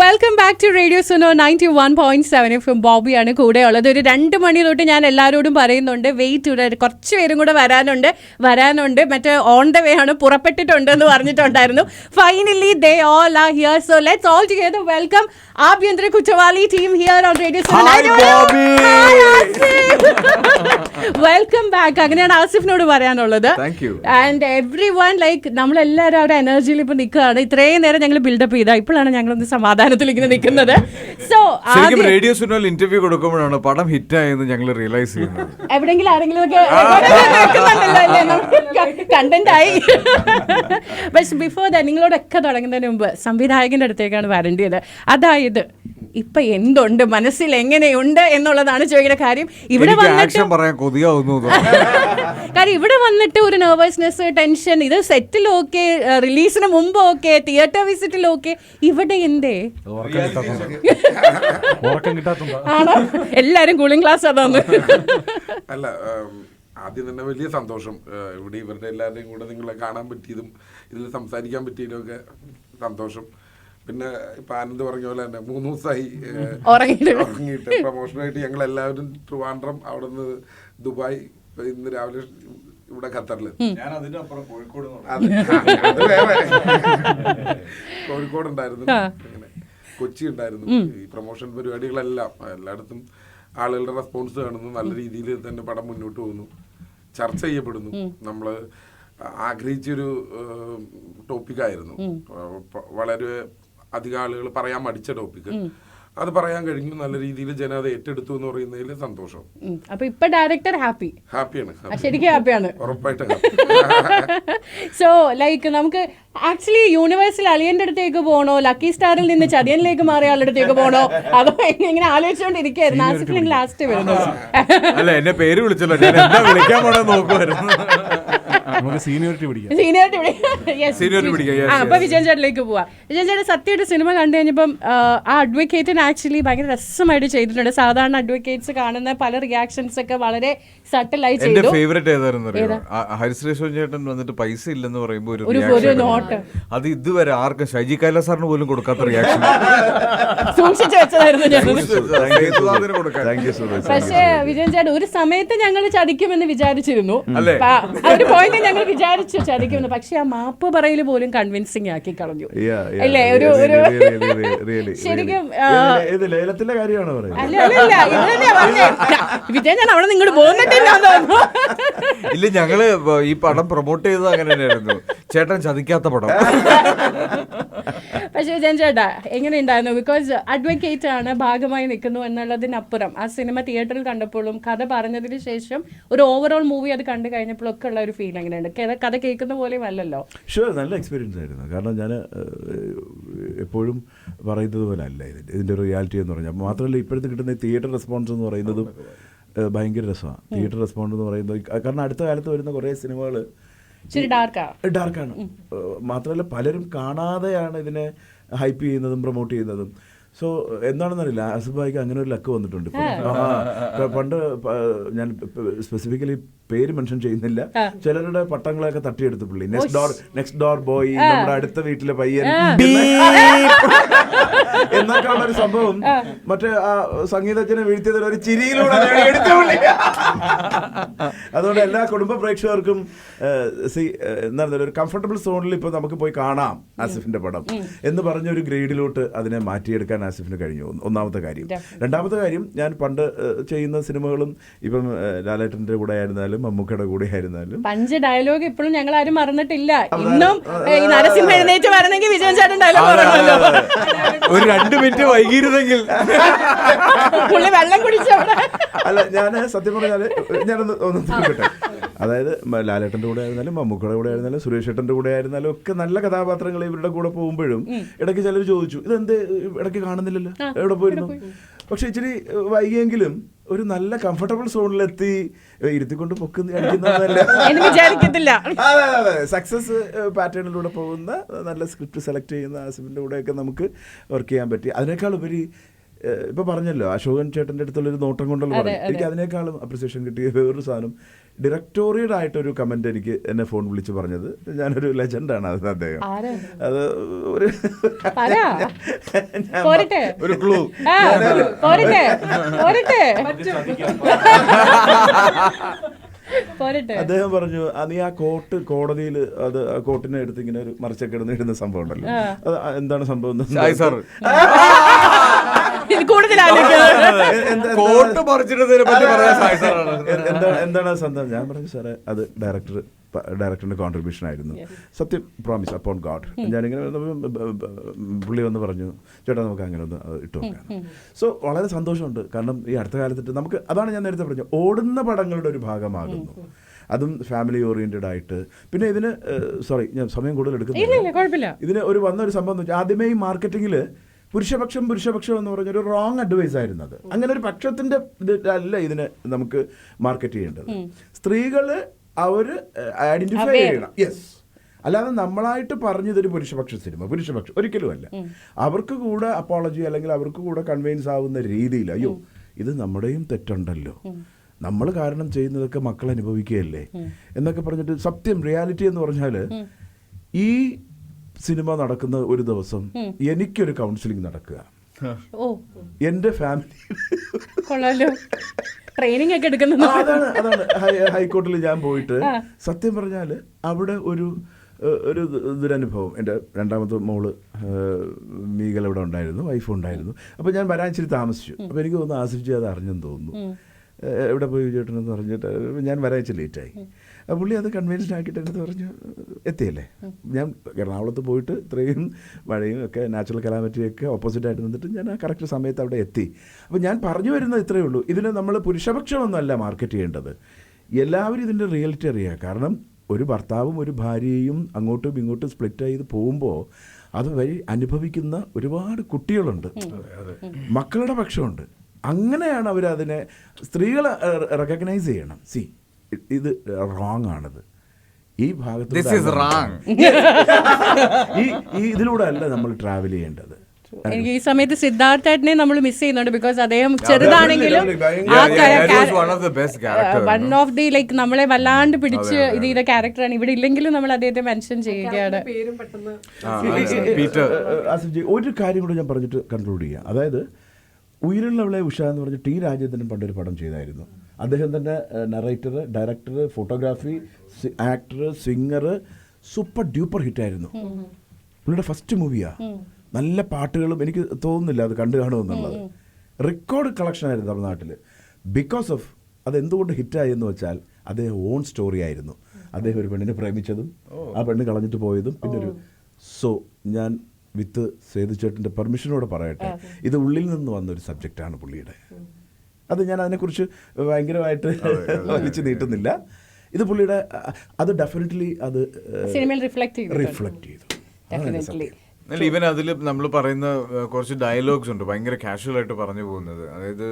Welcome back to radio Suno 91.7 FM. ബോബിയാണ് കൂടെയുള്ളത്. ഒരു 2 മണി തൊട്ട് ഞാൻ എല്ലാവരോടും പറയുന്നുണ്ട്, വെയിറ്റ്, കുറച്ച് പേരും കൂടെ വരാനുണ്ട്. മറ്റേ ഓൺ ദ വേ ആണ്, പുറപ്പെട്ടിട്ടുണ്ട് എന്ന് പറഞ്ഞിട്ടുണ്ടായിരുന്നു. Finally they all are here. So let's all together welcome ആഭ്യന്തര കുറ്റവാളി team here on radio Suno. Welcome back. അങ്ങനെയാണ് ആസിഫിനോട് പറയാനുള്ളത്. ആൻഡ് എവ്രി വൺ, ലൈക്ക് നമ്മളെല്ലാവരും അവരുടെ എനർജിയിൽ ഇപ്പൊ നിൽക്കുകയാണ്. ഇത്രയും നേരം ഞങ്ങൾ ബിൽഡപ്പ് ചെയ്താൽ ഇപ്പോഴാണ് ഞങ്ങളൊന്ന് സമാധാനത്തിൽ ഇങ്ങനെ നിൽക്കുന്നത്. സോ റേഡിയോ സുനോയിൽ ഇന്റർവ്യൂ കൊടുക്കുമ്പോഴാണ് പടം ഹിറ്റ് ആയെന്ന് ഞങ്ങൾ റിയലൈസ് ചെയ്യുന്നത്. എവിടെയെങ്കിലും ആരെങ്കിലും ഒക്കെ കണ്ടന്റ് ആയി. പക്ഷെ ബിഫോർ ദാറ്റ് നിങ്ങളോടൊക്കെ തുടങ്ങുന്നതിന് മുമ്പ് സംവിധായകന്റെ അടുത്തേക്കാണ് വരേണ്ടത്. അതായത് ഇപ്പൊ എന്തുണ്ട് മനസ്സിൽ, എങ്ങനെയുണ്ട് എന്നുള്ളതാണ് ചോദിക്കുന്ന കാര്യം. ഇവിടെ വന്നിട്ട് പറയാൻ കൊതിയാവുന്നു. കാര്യം ഇവിടെ വന്നിട്ട് ഒരു നെർവസ്നെസ്, ടെൻഷൻ, ഇത് സെറ്റിൽ ഓക്കെ, റിലീസിന് മുമ്പ് ഓക്കെ, തിയേറ്റർ വിസിറ്റിൽ ഓക്കെ, ഇവിടെ എന്തേ ആണോ? എല്ലാരും കൂളിംഗ് ക്ലാസ് അതാണ്. അല്ല, ആദ്യം തന്നെ വലിയ സന്തോഷം. ഇവിടെ ഇവരുടെ എല്ലാവരുടെയും കൂടെ നിങ്ങളെ കാണാൻ പറ്റിയതും ഇതിൽ സംസാരിക്കാൻ പറ്റിയതും ഒക്കെ സന്തോഷം. പിന്നെ ഇപ്പൊ ആനന്ദ് പറഞ്ഞ പോലെ തന്നെ 3 ദിവസമായി ഉറങ്ങിയിട്ട് പ്രൊമോഷനായിട്ട് ഞങ്ങൾ എല്ലാവരും ട്രിവാൻഡ്രം, അവിടെ നിന്ന് ദുബായ്, ഇന്ന് രാവിലെ ഇവിടെ ഖത്തറിൽ, കോഴിക്കോട് ഉണ്ടായിരുന്നു, അങ്ങനെ കൊച്ചി ഉണ്ടായിരുന്നു. ഈ പ്രൊമോഷൻ പരിപാടികളെല്ലാം എല്ലായിടത്തും ആളുകളുടെ റെസ്പോൺസ് കാണുന്നു. നല്ല രീതിയിൽ തന്നെ പടം മുന്നോട്ട് പോകുന്നു, ചർച്ച ചെയ്യപ്പെടുന്നു. നമ്മള് ആഗ്രഹിച്ചൊരു ടോപ്പിക്കായിരുന്നു, വളരെ അധികം ആളുകൾ പറയാൻ മടിച്ച ടോപ്പിക്ക്. അത് പറയാൻ കഴിഞ്ഞു, നല്ല രീതിയിൽ ജനം അത് ഏറ്റെടുത്തു എന്ന് പറയുന്നതിൽ സന്തോഷം. അപ്പൊ ഇപ്പൊ ഡയറക്ടർ ഹാപ്പിയാണ്, ശരിക്കും ഹാപ്പിയാണ്, ഉറപ്പായിട്ടും. സോ ലൈക്ക് നമുക്ക് ആക്ച്വലി യൂണിവേഴ്സിൽ അളിയന്റെ അടുത്തേക്ക് പോകണോ, ലക്കി സ്റ്റാറിൽ നിന്ന് ചതിയനിലേക്ക് മാറിയ ആളുടെ അടുത്തേക്ക് പോകണോ, അതോ ഇങ്ങനെ ആലോചിച്ചുകൊണ്ടിരിക്കുകയായിരുന്നു. ആസിഫിന് ലാസ്റ്റ് വരുന്നു. അല്ല, എന്നെ പേര് വിളിച്ചല്ലോ, വിളിക്കാൻ പോണോ നോക്കുമായിരുന്നു. അപ്പൊ വിജയൻ ചേട്ടനിലേക്ക് പോവാം. വിജയൻ ചേട്ടൻ സത്യമായിട്ട് സിനിമ കണ്ടു കഴിഞ്ഞപ്പം ആ അഡ്വക്കേറ്റിന് ആക്ച്വലി ഭയങ്കര രസമായിട്ട് ചെയ്തിട്ടുണ്ട്. സാധാരണ അഡ്വക്കേറ്റ്സ് കാണുന്ന പല റിയാക്ഷൻസ് ഒക്കെ വളരെ സട്ടിലായി ചെയ്തു. എന്റെ ഫേവറേറ്റ് ഏതായിരുന്നു ഹരിശ്രീ ചേട്ടൻ വന്നിട്ട് പൈസ ഇല്ലെന്ന് പറയുമ്പോ ഒരു നോട്ട്, അത് ഇതുവരെ ആർക്കും ഷൈജി കൈലാസ് സാറിന് പോലും കൊടുക്കാത്ത റിയാക്ഷൻ സൂക്ഷിച്ചു വെച്ചതായിരുന്നു ഞാൻ. പക്ഷേ വിജയൻ ചേട്ടൻ ഒരു സമയത്ത് ഞങ്ങൾ ചതിക്കുമെന്ന് വിചാരിച്ചിരുന്നു, ഒരു പോയിന്റ് ഞങ്ങൾ വിചാരിച്ചു ചതിക്കുമെന്ന്. പക്ഷെ ആ മാപ്പ് പറയൽ പോലും കൺവിൻസിങ് ആക്കി കളഞ്ഞു അല്ലേ? ഒരു ശരിക്കും വിജയൻ ഞാൻ അവിടെ നിങ്ങോട്ട് പോകുന്നിട്ടില്ല. ഇല്ല, ഞങ്ങള് ഈ പടം പ്രൊമോട്ട് ചെയ്തത് അങ്ങനെ തന്നെയായിരുന്നു, ചേട്ടൻ ചതിക്കാത്ത പടം. പക്ഷെ വിജയൻ ചേട്ടാ എങ്ങനെ ഉണ്ടായിരുന്നു? ബിക്കോസ് അഡ്വക്കേറ്റ് ആണ്, ഭാഗമായി നിൽക്കുന്നു എന്നുള്ളതിനപ്പുറം ആ സിനിമ തിയേറ്ററിൽ കണ്ടപ്പോഴും കഥ പറഞ്ഞതിന് ശേഷം ഒരു ഓവറോൾ മൂവി അത് കണ്ടു കഴിഞ്ഞപ്പോഴൊക്കെ ഉള്ള ഒരു ഫീൽ എങ്ങനെയുണ്ട്? കഥ കേൾക്കുന്ന പോലെയും അല്ലല്ലോ. ഷുവർ, നല്ല എക്സ്പീരിയൻസ് ആയിരുന്നു. കാരണം ഞാൻ എപ്പോഴും പറയുന്നത് പോലെ അല്ല ഇതിൻ്റെ റിയാലിറ്റി എന്ന് പറഞ്ഞാൽ. മാത്രമല്ല ഇപ്പോഴത്തെ കിട്ടുന്ന തിയേറ്റർ റെസ്പോൺസ് എന്ന് പറയുന്നതും ഭയങ്കര രസമാണ്. തിയേറ്റർ റെസ്പോൺസ് എന്ന് പറയുന്നത് കാരണം അടുത്ത കാലത്ത് വരുന്ന കുറേ സിനിമകൾ ഡാർക്കാണ്. മാത്രമല്ല പലരും കാണാതെയാണ് ഇതിനെ ഹൈപ്പ് ചെയ്യുന്നതും പ്രൊമോട്ട് ചെയ്യുന്നതും. സോ എന്താണെന്നറിയില്ല, ആസിഫ് ഭായിക്ക് അങ്ങനെ ഒരു ലക്ക് വന്നിട്ടുണ്ട്. പണ്ട് ഞാൻ സ്പെസിഫിക്കലി പേര് മെൻഷൻ ചെയ്യുന്നില്ല, ചിലരുടെ പട്ടങ്ങളൊക്കെ തട്ടിയെടുത്തു പുള്ളി. നെക്സ്റ്റ് ഡോർ ബോയ്, നമ്മുടെ അടുത്ത വീട്ടിലെ പയ്യൻ എന്നൊക്കെ ഉള്ള ഒരു സംഭവം മറ്റേ ആ സംഗീതജ്ഞനെ വീഴ്ത്തിയതിൽ ഒരു ചിരിയിലൂടെ എടുത്ത പുള്ളി. അതുകൊണ്ട് എല്ലാ കുടുംബ പ്രേക്ഷകർക്കും എന്താണ് ഒരു കംഫർട്ടബിൾ സോണിൽ ഇപ്പൊ നമുക്ക് പോയി കാണാം ആസിഫിന്റെ പടം എന്ന് പറഞ്ഞ ഒരു ഗ്രേഡിലോട്ട് അതിനെ മാറ്റിയെടുക്കാൻ ആസിഫിന് കഴിഞ്ഞു. ഒന്നാമത്തെ കാര്യം. രണ്ടാമത്തെ കാര്യം, ഞാൻ പണ്ട് ചെയ്യുന്ന സിനിമകളും ഇപ്പം ലാലേട്ടന്റെ കൂടെ ആയിരുന്നാലും മമ്മൂക്കയുടെ കൂടെ ആയിരുന്നാലും പഞ്ച് ഡയലോഗ് ഇപ്പോഴും ഞങ്ങൾ ആരും മറന്നിട്ടില്ല. ഇന്നും നരസിംഹ എഴുന്നേറ്റ് വരണമെങ്കിൽ വിജയൻ ചേട്ടൻ ഡയലോഗ് പറയണമല്ലോ. ഒരു 2 മിനിറ്റ് വൈകിയിരുന്നെങ്കിൽ പുള്ളി വെള്ളം കുടിച്ചവിടെ. അല്ല, ഞാൻ സത്യം പറഞ്ഞാല് ഞാനൊന്ന് തീർക്കട്ടെ. അതായത് ലാലേട്ടൻ്റെ കൂടെ ആയിരുന്നാലും മമ്മൂക്കയുടെ കൂടെ ആയിരുന്നാലും സുരേഷ് ഏട്ടൻ്റെ കൂടെ ആയിരുന്നാലും ഒക്കെ നല്ല കഥാപാത്രങ്ങൾ ഇവരുടെ കൂടെ പോകുമ്പോഴും ഇടയ്ക്ക് ചിലർ ചോദിച്ചു, ഇതെന്ത് ഇടയ്ക്ക് കാണുന്നില്ലല്ലോ, എവിടെ പോയിരുന്നു? പക്ഷെ ഇച്ചിരി വൈകിയെങ്കിലും ഒരു നല്ല കംഫർട്ടബിൾ സോണിലെത്തി ഇരുത്തിക്കൊണ്ട് വിചാരിക്കത്തില്ല. അതെ, സക്സസ് പാറ്റേണിലൂടെ പോകുന്ന നല്ല സ്ക്രിപ്റ്റ് സെലക്ട് ചെയ്യുന്ന ആസിഫിൻ്റെ കൂടെയൊക്കെ നമുക്ക് വർക്ക് ചെയ്യാൻ പറ്റി. അതിനേക്കാൾ ഉപരി ഇപ്പൊ പറഞ്ഞല്ലോ അശോകൻ ചേട്ടൻ്റെ അടുത്തുള്ളൊരു നോട്ടം കൊണ്ടുള്ള പറഞ്ഞു, എനിക്ക് അതിനേക്കാളും അപ്രിസിയേഷൻ കിട്ടിയ വേറൊരു സാധനം ഡിറക്ടോറിയൽ ആയിട്ടൊരു കമന്റ് എനിക്ക് എന്നെ ഫോൺ വിളിച്ച് പറഞ്ഞത്, ഞാനൊരു ലെജൻഡാണ് അത് അദ്ദേഹം. അത് ഒരു ഒരു ക്ലൂ അദ്ദേഹം പറഞ്ഞു, നീ ആ കോട്ട് കോടതിയിൽ അത് ആ കോട്ടിനെ എടുത്ത് ഇങ്ങനെ ഒരു മറിച്ചൊക്കെ ഇടുന്ന സംഭവം ഉണ്ടല്ലോ, അത് എന്താണ് സംഭവം? എന്താണ് സംഭവം? ഞാൻ പറഞ്ഞു സാറേ അത് ഡയറക്ടറിന്റെ കോൺട്രിബ്യൂഷൻ ആയിരുന്നു, സത്യം, പ്രോമിസ് അപ്പോൺ ഗോഡ്. ഞാനിങ്ങനെ പുള്ളി വന്ന് പറഞ്ഞു, ചേട്ടാ നമുക്ക് അങ്ങനെ ഒന്ന് ഇട്ട് നോക്കാം. സോ വളരെ സന്തോഷമുണ്ട്. കാരണം ഈ അടുത്ത കാലത്തിട്ട് നമുക്ക്, അതാണ് ഞാൻ നേരത്തെ പറഞ്ഞു, ഓടുന്ന പടങ്ങളുടെ ഒരു ഭാഗമാകുന്നു, അതും ഫാമിലി ഓറിയന്റഡ് ആയിട്ട്. പിന്നെ ഇതിന് സോറി ഞാൻ സമയം കൂടുതൽ എടുക്കുന്നില്ല. ഇതിന് വന്നൊരു സംഭവം എന്ന് വെച്ചാൽ, ആദ്യമേ ഈ മാർക്കറ്റിങ്ങിൽ പുരുഷപക്ഷം എന്ന് പറഞ്ഞൊരു റോങ് അഡ്വൈസ് ആയിരുന്നു അത്. അങ്ങനെ ഒരു പക്ഷത്തിന്റെ അല്ല ഇതിനെ നമുക്ക് മാർക്കറ്റ് ചെയ്യേണ്ടത്. സ്ത്രീകള് അവർ ഐഡന്റിഫൈ ചെയ്യണം. യെസ്, അല്ലാതെ നമ്മളായിട്ട് പറഞ്ഞതൊരു പുരുഷപക്ഷ സിനിമ, പുരുഷപക്ഷം ഒരിക്കലും അല്ല. അവർക്ക് കൂടെ അപ്പോളജി അല്ലെങ്കിൽ അവർക്ക് കൂടെ കൺവിൻസ് ആവുന്ന രീതിയിൽ, അയ്യോ ഇത് നമ്മുടെയും തെറ്റുണ്ടല്ലോ, നമ്മൾ കാരണം ചെയ്യുന്നതൊക്കെ മക്കൾ അനുഭവിക്കുകയല്ലേ എന്നൊക്കെ പറഞ്ഞിട്ട്, സത്യം റിയാലിറ്റി എന്ന് പറഞ്ഞാൽ ഈ സിനിമ നടക്കുന്ന ഒരു ദിവസം എനിക്കൊരു കൗൺസിലിംഗ് നടക്കുക, എന്റെ ഫാമിലി ട്രെയിനിങ് ഒക്കെ എടുക്കുന്നത്. അതാണ് ഹൈക്കോർട്ടിൽ ഞാൻ പോയിട്ട് സത്യം പറഞ്ഞാൽ അവിടെ ഒരു ദുരനുഭവം. എൻ്റെ രണ്ടാമത്തെ മോള് മീഗൽ ഇവിടെ ഉണ്ടായിരുന്നു, വൈഫും ഉണ്ടായിരുന്നു. അപ്പോൾ ഞാൻ വരാൻ ഇച്ചിരി താമസിച്ചു. അപ്പോൾ എനിക്ക് തോന്നുന്നു ആസിഫ് അത് അറിഞ്ഞെന്ന് തോന്നുന്നു. എവിടെ പോയി ചേട്ടനെന്ന് പറഞ്ഞിട്ട് ഞാൻ വരാൻ ഇച്ചിരി ലേറ്റായി. പുള്ളി അത് കൺവിൻസ്ഡ് ആക്കിയിട്ട് എടുത്ത് പറഞ്ഞു, എത്തിയല്ലേ. ഞാൻ എറണാകുളത്ത് പോയിട്ട് ഇത്രയും മഴയും ഒക്കെ നാച്ചുറൽ കലാമിറ്റിയൊക്കെ ഓപ്പോസിറ്റായിട്ട് നിന്നിട്ട് ഞാൻ ആ കറക്റ്റ് സമയത്ത് അവിടെ എത്തി. അപ്പോൾ ഞാൻ പറഞ്ഞു വരുന്നത് ഇത്രയേ ഉള്ളൂ, ഇതിന് നമ്മൾ പുരുഷപക്ഷമൊന്നുമല്ല മാർക്കറ്റ് ചെയ്യേണ്ടത്, എല്ലാവരും ഇതിൻ്റെ റിയാലിറ്റി അറിയുക. കാരണം ഒരു ഭർത്താവും ഒരു ഭാര്യയും അങ്ങോട്ടും ഇങ്ങോട്ടും സ്പ്ലിറ്റ് ചെയ്ത് പോകുമ്പോൾ അത് വഴി അനുഭവിക്കുന്ന ഒരുപാട് കുട്ടികളുണ്ട്, മക്കളുടെ പക്ഷമുണ്ട്. അങ്ങനെയാണ് അവരതിനെ, സ്ത്രീകളെ റെക്കഗ്നൈസ് ചെയ്യണം. ഇത് റോങ് ആണത്, ഈ ഭാഗത്ത് ഇതിലൂടെ അല്ല നമ്മൾ ട്രാവൽ ചെയ്യേണ്ടത്. എനിക്ക് ഈ സമയത്ത് സിദ്ധാർത്ഥേട്ടനെ നമ്മൾ മിസ് ചെയ്യുന്നുണ്ട്. ബിക്കോസ് അദ്ദേഹം ചെറുതാണെങ്കിലും വൺ ഓഫ് ദി ലൈക്ക് നമ്മളെ വല്ലാണ്ട് പിടിച്ച് ഇത് ചെയ്ത ക്യാരക്ടറാണ്. ഇവിടെ ഇല്ലെങ്കിലും നമ്മൾ അദ്ദേഹത്തെ മെൻഷൻ ചെയ്യുകയാണ്. ഒരു കാര്യം കൂടെ ഞാൻ പറഞ്ഞിട്ട് കൺക്ലൂഡ് ചെയ്യാം. അതായത് ഉയരുള്ളവളെ ഉഷ എന്ന് പറഞ്ഞ് ടി രാജേന്ദ്രൻ പണ്ടൊരു പടം ചെയ്തായിരുന്നു. അദ്ദേഹം തന്നെ narrator, director, photography, actor, singer, super duper ഹിറ്റായിരുന്നു. പുള്ളിയുടെ ഫസ്റ്റ് മൂവിയാണ്. നല്ല പാട്ടുകളും, എനിക്ക് തോന്നുന്നില്ല അത് കണ്ടു കാണുമെന്നുള്ളത്. റെക്കോർഡ് കളക്ഷൻ ആയിരുന്നു തമിഴ്നാട്ടിൽ. ബിക്കോസ് ഓഫ് അതെന്തുകൊണ്ട് ഹിറ്റായി എന്ന് വെച്ചാൽ അദ്ദേഹം ഓൺ സ്റ്റോറി ആയിരുന്നു. അദ്ദേഹം ഒരു പെണ്ണിനെ പ്രേമിച്ചതും ആ പെണ്ണ് കളഞ്ഞിട്ട് പോയതും പിന്നെ ഒരു ഞാൻ വിത്ത് സേതുചേട്ടൻ്റെ പെർമിഷനോടെ പറയട്ടെ, ഇത് ഉള്ളിൽ നിന്ന് വന്നൊരു സബ്ജക്റ്റാണ് പുള്ളിയുടെ. അത് ഞാൻ അതിനെക്കുറിച്ച് ഭയങ്കരമായിട്ട് വലിച്ചു നീട്ടുന്നില്ല. ഇത് പുള്ളിയുടെ, അത് ഡെഫിനറ്റ്ലി അത് റിഫ്ലക്ട് ചെയ്തു. ഈവൻ അതിൽ നമ്മൾ പറയുന്ന കുറച്ച് ഡയലോഗ്സ് ഉണ്ട് ഭയങ്കര കാഷ്വൽ ആയിട്ട് പറഞ്ഞു പോകുന്നത്. അതായത്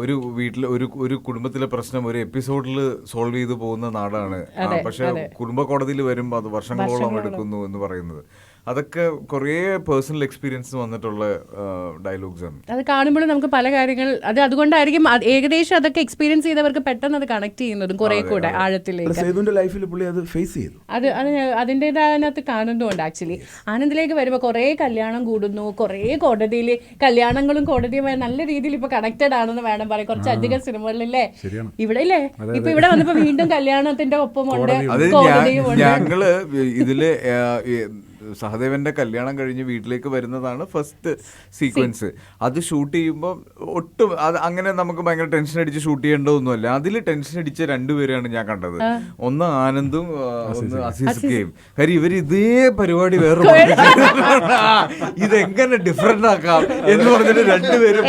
ഒരു വീട്ടിൽ ഒരു കുടുംബത്തിലെ പ്രശ്നം ഒരു എപ്പിസോഡിൽ സോൾവ് ചെയ്ത് പോകുന്ന നാടാണ്, പക്ഷെ കുടുംബ കോടതിയിൽ വരുമ്പോൾ അത് വർഷങ്ങളോളം എടുക്കുന്നു എന്ന് പറയുന്നത്. അതൊക്കെ കുറേ പേഴ്സണൽ എക്സ്പീരിയൻസ് വന്നിട്ടുള്ള ഡയലോഗ്സ് ആണ്. അത് കാണുമ്പോൾ നമുക്ക് പല കാര്യങ്ങൾ, അത് അതുകൊണ്ടായിരിക്കും ഏകദേശം അതൊക്കെ എക്സ്പീരിയൻസ് ചെയ്തവർക്ക് പെട്ടെന്ന് അത് കണക്ട് ചെയ്യുന്നതും കുറെ കൂടെ ആഴത്തിലേക്ക്. അത് അതിൻ്റെതായതിനകത്ത് കാണുന്നുണ്ട്. ആക്ച്വലി ആനന്ദിലേക്ക് വരുമ്പോൾ കുറേ കല്യാണം കൂടുന്നു, കുറേ കോടതിയിൽ കല്യാണങ്ങളും കോടതിയുമായി നല്ല രീതിയിൽ ഇപ്പൊ കണക്റ്റഡ് ആണെന്ന് വേണം പറയാം. കുറച്ചധികം സിനിമകളിലല്ലേ ഇവിടെ ഇല്ലേ, ഇപ്പൊ ഇവിടെ വന്നപ്പോ വീണ്ടും കല്യാണത്തിന്റെ ഒപ്പമുണ്ട്, കോടതിയുമുണ്ട്. ഞങ്ങള് ഇതില് സഹദേവന്റെ കല്യാണം കഴിഞ്ഞ് വീട്ടിലേക്ക് വരുന്നതാണ് ഫസ്റ്റ് സീക്വൻസ്. അത് ഷൂട്ട് ചെയ്യുമ്പോൾ ഒട്ടും അത് അങ്ങനെ നമുക്ക് ഭയങ്കര ടെൻഷൻ അടിച്ച് ഷൂട്ട് ചെയ്യേണ്ടതൊന്നുമല്ല. അതിൽ ടെൻഷൻ അടിച്ച രണ്ടുപേരെയാണ് ഞാൻ കണ്ടത്. ഒന്ന് ആനന്ദും ഒന്ന് അസീസ്കയും. കാര്യം ഇവർ ഇതേ പരിപാടി വേറെ ഇതെങ്ങനെ ഡിഫറെന്റ് ആക്കാം എന്ന് പറഞ്ഞിട്ട് രണ്ടുപേരും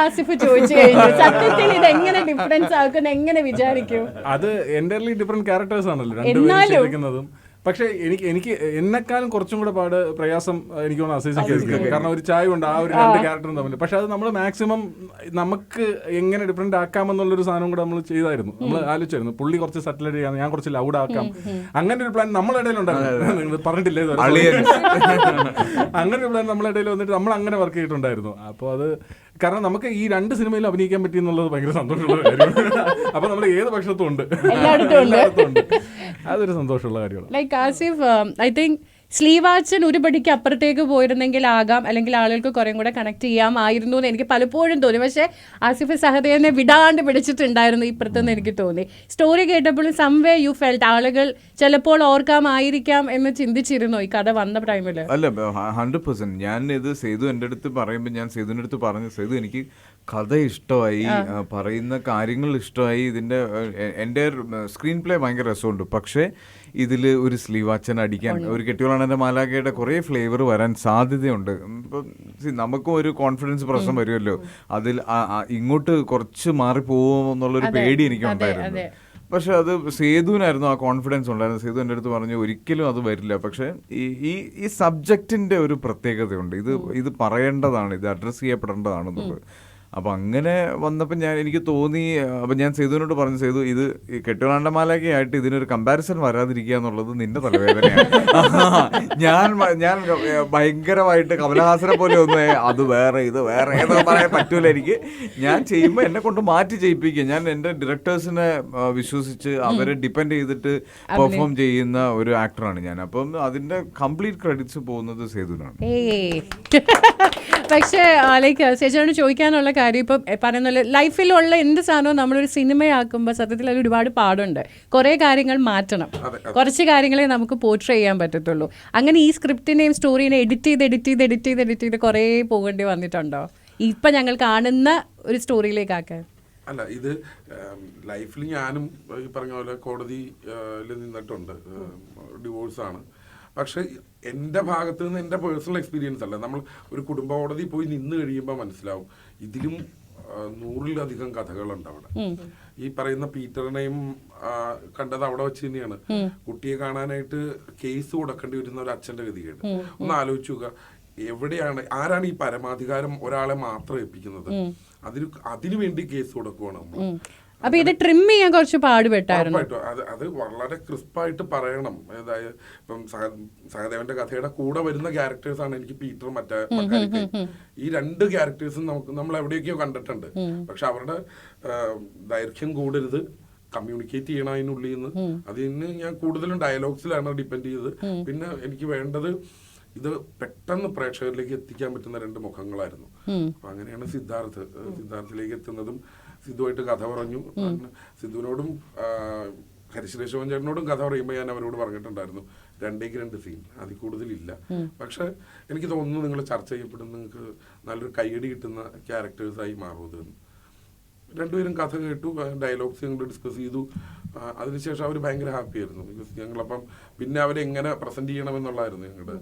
ആസിഫ് ചോദിച്ചു കഴിഞ്ഞു, സത്യത്തിൽ ഇത് എങ്ങനെ ഡിഫറൻസ് ആക്കുന്ന എങ്ങനെ വിചാരിക്കും? അത് എൻ്റർലി ഡിഫറെന്റ് ക്യാരക്ടേഴ്സ് ആണല്ലോ രണ്ടുപേരും. പക്ഷെ എനിക്ക് എന്നെക്കാളും കുറച്ചും കൂടെ പ്രയാസം എനിക്ക് തോന്നുന്നു അസീസിക്ക്. കാരണം ഒരു ചായ ഉണ്ട് ആ ഒരു രണ്ട് ക്യാരക്ടറും തമ്മിൽ. പക്ഷെ അത് നമ്മൾ മാക്സിമം നമുക്ക് എങ്ങനെ ഡിഫറെന്റ് ആക്കാമെന്നുള്ളൊരു സാധനം കൂടെ നമ്മൾ ചെയ്തായിരുന്നു. നമ്മൾ ആലോചിച്ചായിരുന്നു പുള്ളി കുറച്ച് സെറ്റിൽ ചെയ്യാം, ഞാൻ കുറച്ച് ലൗഡ് ആക്കാം, അങ്ങനെ ഒരു പ്ലാൻ നമ്മുടെ ഇടയിൽ ഉണ്ടായിരുന്നു. പറഞ്ഞിട്ടില്ലേ, അങ്ങനെ ഒരു പ്ലാൻ നമ്മുടെ ഇടയിൽ വന്നിട്ട് നമ്മൾ അങ്ങനെ വർക്ക് ചെയ്തിട്ടുണ്ടായിരുന്നു. അപ്പോൾ അത് കാരണം നമുക്ക് ഈ 2 സിനിമയിൽ അഭിനയിക്കാൻ പറ്റി എന്നുള്ളത് ഭയങ്കര സന്തോഷമുള്ള കാര്യമാണ്. അപ്പൊ നമ്മൾ ഏത് പക്ഷത്തും ഉണ്ട്, എല്ലായിടത്തും ഉണ്ട്. അതൊരു സന്തോഷമുള്ള കാര്യമാണ്. Like Asif, I think Sleevachan ഒരു പടിക്ക് അപ്പുറത്തേക്ക് പോയിരുന്നെങ്കിൽ ആകാം, അല്ലെങ്കിൽ ആളുകൾക്ക് കുറേ കൂടെ കണക്ട് ചെയ്യാമായിരുന്നു എന്ന് എനിക്ക് പലപ്പോഴും തോന്നി. പക്ഷേ ആസിഫ് സഹദേവനെ വിടാണ്ട് പിടിച്ചിട്ടുണ്ടായിരുന്നു ഇപ്പുറത്തെന്ന് എനിക്ക് തോന്നി. സ്റ്റോറി കേട്ടപ്പോഴും സംവേ യു ഫെൽറ്റ് ആളുകൾ ചിലപ്പോൾ ഓർക്കാമായിരിക്കാം എന്ന് ചിന്തിച്ചിരുന്നു ഈ കഥ വന്ന ടൈമിൽ? അല്ല, 100%. ഞാൻ ഇത് സേതു എൻ്റെ അടുത്ത് പറയുമ്പോൾ ഞാൻ സേതുവിൻ്റെ അടുത്ത് പറഞ്ഞു, സേതു എനിക്ക് കഥ ഇഷ്ടമായി, പറയുന്ന കാര്യങ്ങൾ ഇഷ്ടമായി, ഇതിൻ്റെ എൻ്റെ സ്ക്രീൻ പ്ലേ ഭയങ്കര രസമുണ്ട്. പക്ഷേ ഇതിൽ ഒരു സ്ലീവാച്ചൻ അടിക്കാൻ, ഒരു കെട്ടിയോളാണെൻ്റെ മാലാഖയുടെ കുറേ ഫ്ലേവർ വരാൻ സാധ്യതയുണ്ട്. ഇപ്പം നമുക്കും ഒരു കോൺഫിഡൻസ് പ്രശ്നം വരുമല്ലോ, അതിൽ ഇങ്ങോട്ട് കുറച്ച് മാറിപ്പോകുമോ എന്നുള്ളൊരു പേടി എനിക്കുണ്ടായിരുന്നു. പക്ഷെ അത് സേതുവിനായിരുന്നു ആ കോൺഫിഡൻസ് ഉണ്ടായിരുന്നു. സേതു എൻ്റെ അടുത്ത് പറഞ്ഞു ഒരിക്കലും അത് വരില്ല. പക്ഷെ ഈ സബ്ജക്റ്റിൻ്റെ ഒരു പ്രത്യേകതയുണ്ട്, ഇത് പറയേണ്ടതാണ്, ഇത് അഡ്രസ്സ് ചെയ്യപ്പെടേണ്ടതാണെന്നുള്ളത്. അപ്പം അങ്ങനെ വന്നപ്പോൾ എനിക്ക് തോന്നി, അപ്പം ഞാൻ സേതുവിനോട് പറഞ്ഞു, സേതു ഇത് കെട്ടുകാണ്ട മാലാഖയായിട്ട് ഇതിനൊരു കമ്പാരിസൺ വരാതിരിക്കുക എന്നുള്ളത് നിന്റെ തലവേദനയാണ്. ഞാൻ ഭയങ്കരമായിട്ട് കമലഹാസനെ പോലെ ഒന്നും അത് വേറെ ഇത് വേറെ എന്നൊക്കെ പറയാൻ പറ്റൂല എനിക്ക്. ഞാൻ ചെയ്യുമ്പോൾ എന്നെ കൊണ്ട് മാറ്റി ചെയ്യിപ്പിക്കുക. ഞാൻ എൻ്റെ ഡയറക്ടേഴ്സിനെ വിശ്വസിച്ച് അവരെ ഡിപ്പെൻഡ് ചെയ്തിട്ട് പെർഫോം ചെയ്യുന്ന ഒരു ആക്ടറാണ് ഞാൻ. അപ്പം അതിൻ്റെ കംപ്ലീറ്റ് ക്രെഡിറ്റ്സ് പോകുന്നത് സേതുവിനാണ്. പക്ഷേ ലൈക്ക് ചേച്ചിയോട് ചോദിക്കാനുള്ള കാര്യം, ഇപ്പം പറയുന്ന പോലെ ലൈഫിലുള്ള എന്ത് സാധനവും നമ്മളൊരു സിനിമയാക്കുമ്പോൾ സത്യത്തിൽ അതിൽ ഒരുപാട് പാടുണ്ട്. കുറേ കാര്യങ്ങൾ മാറ്റണം, കുറച്ച് കാര്യങ്ങളെ നമുക്ക് പോർട്രേ ചെയ്യാൻ പറ്റത്തുള്ളൂ. അങ്ങനെ ഈ സ്ക്രിപ്റ്റിനെയും സ്റ്റോറിനെ എഡിറ്റ് ചെയ്ത് കുറേ പോകേണ്ടി വന്നിട്ടുണ്ടോ ഇപ്പം ഞങ്ങൾ കാണുന്ന ഒരു സ്റ്റോറിയിലേക്കാക്കാൻ? അല്ല, ഇത് ലൈഫിൽ ഞാനും ഈ പറഞ്ഞ പോലെ കോടതിയിൽ നിന്നിട്ടുണ്ട്, ഡിവോഴ്സാണ്. പക്ഷെ എൻ്റെ ഭാഗത്ത് നിന്ന് എൻ്റെ പേഴ്സണൽ എക്സ്പീരിയൻസ് അല്ല, നമ്മൾ ഒരു കുടുംബ കോടതി പോയി നിന്ന് കഴിയുമ്പോൾ മനസ്സിലാവും ഇതിലും 100-ലധികം കഥകളുണ്ട് അവിടെ. ഈ പറയുന്ന പീറ്ററിനെയും കണ്ടത് അവിടെ വെച്ച് തന്നെയാണ്. കുട്ടിയെ കാണാനായിട്ട് കേസ് കൊടുക്കേണ്ടി വരുന്ന ഒരു അച്ഛൻ്റെ ഗതികേട് ഒന്ന് ആലോചിച്ചു നോക്കുക. ആരാണ് ഈ പരമാധികാരം ഒരാളെ മാത്രം ഏൽപ്പിക്കുന്നത്? അതിനു വേണ്ടി കേസ് കൊടുക്കുവാണ് നമ്മൾ. അപ്പൊ ഇത് ട്രിം ചെയ്യാൻ കുറച്ച് പാടുപെട്ടായിരുന്നു. അത് വളരെ ക്രിസ്പായിട്ട് പറയണം. അതായത് ഇപ്പം സഹദേവന്റെ കഥയുടെ കൂടെ വരുന്ന ക്യാരക്ടേഴ്സാണ് എനിക്ക് പീറ്റർ മറ്റാരിക്ക്. ഈ 2 ക്യാരക്ടേഴ്സും നമ്മൾ എവിടെയൊക്കെയോ കണ്ടിട്ടുണ്ട്. പക്ഷെ അവരുടെ ദൈർഘ്യം കൂടരുത്, കമ്മ്യൂണിക്കേറ്റ് ചെയ്യണം അതിനുള്ളിൽ നിന്ന്. അതിന് ഞാൻ കൂടുതലും ഡയലോഗ്സിലാണ് ഡിപ്പെൻഡ് ചെയ്തത്. പിന്നെ എനിക്ക് വേണ്ടത് ഇത് പെട്ടെന്ന് പ്രേക്ഷകരിലേക്ക് എത്തിക്കാൻ പറ്റുന്ന 2 മുഖങ്ങളായിരുന്നു. അപ്പൊ അങ്ങനെയാണ് സിദ്ധാർത്ഥിലേക്ക് എത്തുന്നതും. സിദ്ധുവായിട്ട് കഥ പറഞ്ഞു. സിദ്ധുവിനോടും ഹരിശ്രേഷവൻ ചേട്ടനോടും കഥ പറയുമ്പോൾ ഞാൻ അവരോട് പറഞ്ഞിട്ടുണ്ടായിരുന്നു 2 സീൻ, അതിൽ കൂടുതലില്ല. പക്ഷെ എനിക്ക് തോന്നുന്നു നിങ്ങൾ ചർച്ച ചെയ്യപ്പെടുന്ന നിങ്ങൾക്ക് നല്ലൊരു കയ്യടി കിട്ടുന്ന ക്യാരക്ടേഴ്സായി മാറുമെന്ന്. 2 പേരും കഥ കേട്ടു, ഡയലോഗ്സ് ഞങ്ങൾ ഡിസ്കസ് ചെയ്തു. അതിനുശേഷം അവർ ഭയങ്കര ഹാപ്പി ആയിരുന്നു. ബിക്കോസ് ഞങ്ങളപ്പം പിന്നെ അവരെങ്ങനെ പ്രസന്റ് ചെയ്യണമെന്നുള്ളതായിരുന്നു ഞങ്ങളുടെ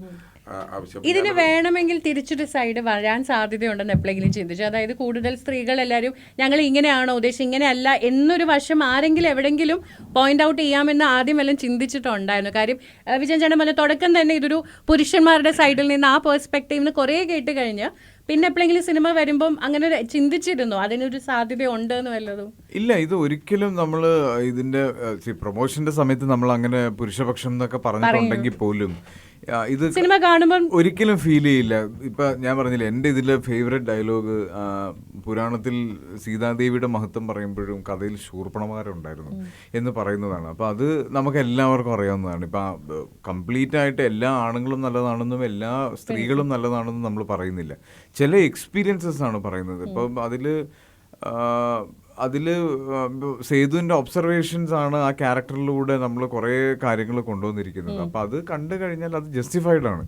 ആവശ്യം. ഇതിന് വേണമെങ്കിൽ തിരിച്ചൊരു സൈഡ് വരാൻ സാധ്യതയുണ്ടെന്ന് എപ്പോഴെങ്കിലും ചിന്തിച്ചു? അതായത് കൂടുതൽ സ്ത്രീകൾ എല്ലാവരും ഞങ്ങൾ ഇങ്ങനെയാണോ ഉദ്ദേശിച്ചത്, ഇങ്ങനെയല്ല എന്നൊരു വശം ആരെങ്കിലും എവിടെങ്കിലും പോയിന്റ് ഔട്ട് ചെയ്യാമെന്ന് ആദ്യം എല്ലാം ചിന്തിച്ചിട്ടുണ്ടായിരുന്നു. കാര്യം വിജയൻ ചേട്ടൻ പറഞ്ഞ തുടക്കം തന്നെ ഇതൊരു പുരുഷന്മാരുടെ സൈഡിൽ നിന്ന് ആ പെർസ്പെക്റ്റീവ് നിന്ന് കുറേ കേട്ട് കഴിഞ്ഞ് പിന്നെ എപ്പോഴെങ്കിലും സിനിമ വരുമ്പം അങ്ങനെ ചിന്തിച്ചിരുന്നു അതിനൊരു സാധ്യത ഉണ്ട് എന്ന് വല്ലതും? ഇല്ല, ഇത് ഒരിക്കലും നമ്മൾ ഇതിന്റെ പ്രൊമോഷന്റെ സമയത്ത് നമ്മൾ അങ്ങനെ പുരുഷപക്ഷം എന്നൊക്കെ പറഞ്ഞിട്ടുണ്ടെങ്കിൽ പോലും ഇത് സിനിമ കാണുമ്പോൾ ഒരിക്കലും ഫീൽ ചെയ്യില്ല. ഇപ്പൊ ഞാൻ പറഞ്ഞില്ല, എൻ്റെ ഇതിലെ ഫേവറേറ്റ് ഡയലോഗ് പുരാണത്തിൽ സീതാദേവിയുടെ മഹത്വം പറയുമ്പോഴും കഥയിൽ ശൂർപ്പണമാരുണ്ടായിരുന്നു എന്ന് പറയുന്നതാണ്. അപ്പൊ അത് നമുക്ക് എല്ലാവർക്കും അറിയാവുന്നതാണ്. ഇപ്പൊ കംപ്ലീറ്റ് ആയിട്ട് എല്ലാ ആണുങ്ങളും നല്ലതാണെന്നും എല്ലാ സ്ത്രീകളും നല്ലതാണെന്നും നമ്മൾ പറയുന്നില്ല. ചില എക്സ്പീരിയൻസസ് ആണ് പറയുന്നത്. ഇപ്പം അതിൽ സേതുവിൻ്റെ ഒബ്സർവേഷൻസ് ആണ് ആ ക്യാരക്ടറിലൂടെ നമ്മൾ കുറേ കാര്യങ്ങൾ കൊണ്ടുവന്നിരിക്കുന്നത്. അപ്പം അത് കണ്ടു കഴിഞ്ഞാൽ അത് ജസ്റ്റിഫൈഡ് ആണ്.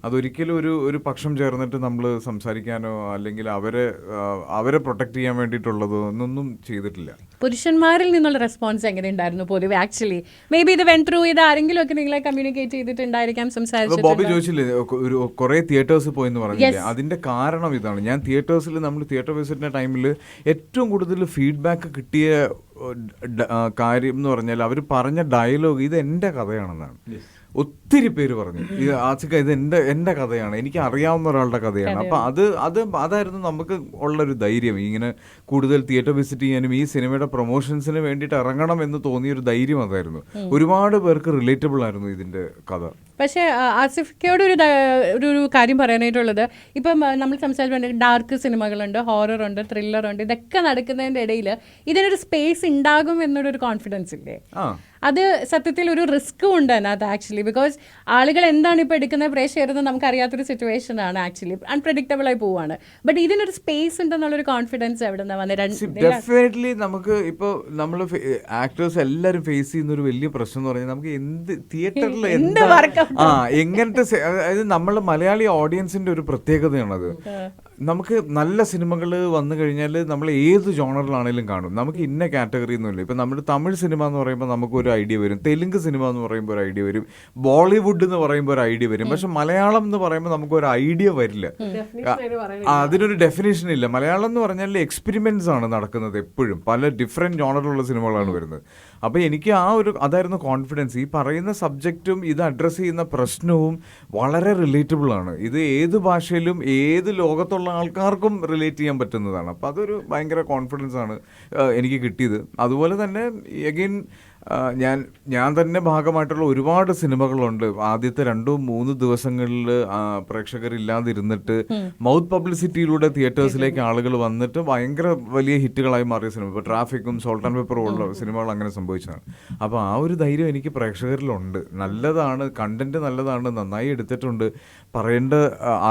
അതൊരിക്കലും ഒരു പക്ഷം ചേർന്നിട്ട് നമ്മൾ സംസാരിക്കാനോ അല്ലെങ്കിൽ അവരെ പ്രൊട്ടക്ട് ചെയ്യാൻ വേണ്ടിയിട്ടുള്ളതോ ഒന്നും ചെയ്തിട്ടില്ല. പുരുഷന്മാരിൽ നിന്നുള്ള റെസ്പോൺസ് എങ്ങനെ ഉണ്ടായിരുന്നു പൊതുവെ? ആക്ച്വലി മേ ബി ഇത് വെന്റ് ത്രൂ ചെയ്ത് ആരെങ്കിലും ഒക്കെ നിങ്ങളെ കമ്മ്യൂണിക്കേറ്റ് ചെയ്തിട്ടുണ്ടായിരിക്കാം, സംസാരിച്ചിട്ടുണ്ട്? ബോബി ചോദിച്ചില്ലേ ഒരു കുറേ തിയേറ്റേഴ്സ് പോയെന്ന് പറഞ്ഞില്ലേ? അതിന്റെ കാരണം ഇതാണ്. ഞാൻ തിയേറ്റേഴ്സിൽ നമ്മൾ തിയേറ്റർ വിസിറ്റിന്റെ ടൈമിൽ ഏറ്റവും കൂടുതൽ ഫീഡ്ബാക്ക് കിട്ടിയ കാര്യം എന്ന് പറഞ്ഞാൽ അവർ പറഞ്ഞ ഡയലോഗ് ഇത് എൻ്റെ കഥയാണെന്നാണ്. ഒത്തിരി പേര് പറഞ്ഞു ഇത് ആസിക ഇത് എൻ്റെ കഥയാണ്, എനിക്ക് അറിയാവുന്ന ഒരാളുടെ കഥയാണ്. അപ്പം അതായിരുന്നു നമുക്ക് ഉള്ളൊരു ധൈര്യം, ഇങ്ങനെ കൂടുതൽ തിയേറ്റർ വിസിറ്റ് ചെയ്യാനും ഈ സിനിമയുടെ പ്രൊമോഷൻസിന് വേണ്ടിയിട്ട് ഇറങ്ങണം എന്ന് തോന്നിയൊരു ധൈര്യം അതായിരുന്നു. ഒരുപാട് പേർക്ക് റിലേറ്റബിൾ ആയിരുന്നു ഇതിൻ്റെ കഥ. പക്ഷേ ആസിഫിക്കയോട് ഒരു കാര്യം പറയാനായിട്ടുള്ളത്, ഇപ്പം നമ്മൾ സംസാരിച്ചു ഡാർക്ക് സിനിമകളുണ്ട്, ഹൊറർ ഉണ്ട്, ത്രില്ലർ ഉണ്ട്, ഇതൊക്കെ നടക്കുന്നതിൻ്റെ ഇടയിൽ ഇതിനൊരു സ്പേസ് ഉണ്ടാകും എന്നൊരു കോൺഫിഡൻസ് ഇല്ലേ? അത് സത്യത്തിൽ ഒരു റിസ്ക്കും ഉണ്ട് അതിനകത്ത് ആക്ച്വലി. ബിക്കോസ് ആളുകൾ എന്താണ് ഇപ്പോൾ എടുക്കുന്ന പ്രേക്ഷകരെന്ന് നമുക്കറിയാത്തൊരു സിറ്റുവേഷൻ ആണ് ആക്ച്വലി, അൺപ്രഡിക്റ്റബിൾ ആയി പോവാണ്. ബട്ട് ഇതിനൊരു സ്പേസ് ഉണ്ടെന്നുള്ളൊരു കോൺഫിഡൻസ് എവിടെ നിന്നാണ് വന്നത്? ഡെഫിനറ്റ്ലി നമുക്ക് ഇപ്പോൾ നമ്മൾ ആക്ടേഴ്സ് എല്ലാവരും ഫേസ് ചെയ്യുന്ന ഒരു വലിയ പ്രശ്നം എന്ന് പറഞ്ഞാൽ നമുക്ക് എന്ത് തിയേറ്ററിൽ എങ്ങനത്തെ അതായത് നമ്മൾ മലയാളി ഓഡിയൻസിന്റെ ഒരു പ്രത്യേകതയാണത്. നമുക്ക് നല്ല സിനിമകൾ വന്നു കഴിഞ്ഞാൽ നമ്മൾ ഏത് ജോണറിലാണെങ്കിലും കാണും. നമുക്ക് ഇന്ന കാറ്റഗറി ഒന്നുമില്ല. ഇപ്പം നമ്മുടെ തമിഴ് സിനിമ എന്ന് പറയുമ്പോൾ നമുക്കൊരു ഐഡിയ വരും, തെലുങ്ക് സിനിമ എന്ന് പറയുമ്പോൾ ഒരു ഐഡിയ വരും, ബോളിവുഡ് എന്ന് പറയുമ്പോൾ ഒരു ഐഡിയ വരും. പക്ഷെ മലയാളം എന്ന് പറയുമ്പോൾ നമുക്കൊരു ഐഡിയ വരില്ല, അതിനൊരു ഡെഫിനേഷൻ ഇല്ല. മലയാളം എന്ന് പറഞ്ഞാൽ എക്സ്പെരിമെന്റ്സ് ആണ് നടക്കുന്നത് എപ്പോഴും, പല ഡിഫറെന്റ് ജോണറിലുള്ള സിനിമകളാണ് വരുന്നത്. അപ്പോൾ എനിക്ക് അതായിരുന്നു കോൺഫിഡൻസ്. ഈ പറയുന്ന സബ്ജക്റ്റും ഇത് അഡ്രസ്സ് ചെയ്യുന്ന പ്രശ്നവും വളരെ റിലേറ്റബിൾ ആണ്. ഇത് ഏത് ഭാഷയിലും ഏത് ലോകത്തുള്ള ആൾക്കാർക്കും റിലേറ്റ് ചെയ്യാൻ പറ്റുന്നതാണ്. അപ്പോൾ അതൊരു ഭയങ്കര കോൺഫിഡൻസ് ആണ് എനിക്ക് കിട്ടിയത്. അതുപോലെ തന്നെ എഗെയിൻ ഞാൻ തന്നെ ഭാഗമായിട്ടുള്ള ഒരുപാട് സിനിമകളുണ്ട്. ആദ്യത്തെ 2-3 ദിവസങ്ങളിൽ പ്രേക്ഷകരില്ലാതിരുന്നിട്ട് മൗത്ത് പബ്ലിസിറ്റിയിലൂടെ തിയേറ്റേഴ്സിലേക്ക് ആളുകൾ വന്നിട്ട് ഭയങ്കര വലിയ ഹിറ്റുകളായി മാറിയ സിനിമ. ഇപ്പോൾ ട്രാഫിക്കും സോൾട്ട് ആൻഡ് പെപ്പറും ഉള്ള സിനിമകൾ അങ്ങനെ സംഭവിച്ചതാണ്. അപ്പോൾ ആ ഒരു ധൈര്യം എനിക്ക് പ്രേക്ഷകരിലുണ്ട്. നല്ലതാണ്, കണ്ടന്റ് നല്ലതാണ്, നന്നായി എടുത്തിട്ടുണ്ട്, പറയേണ്ട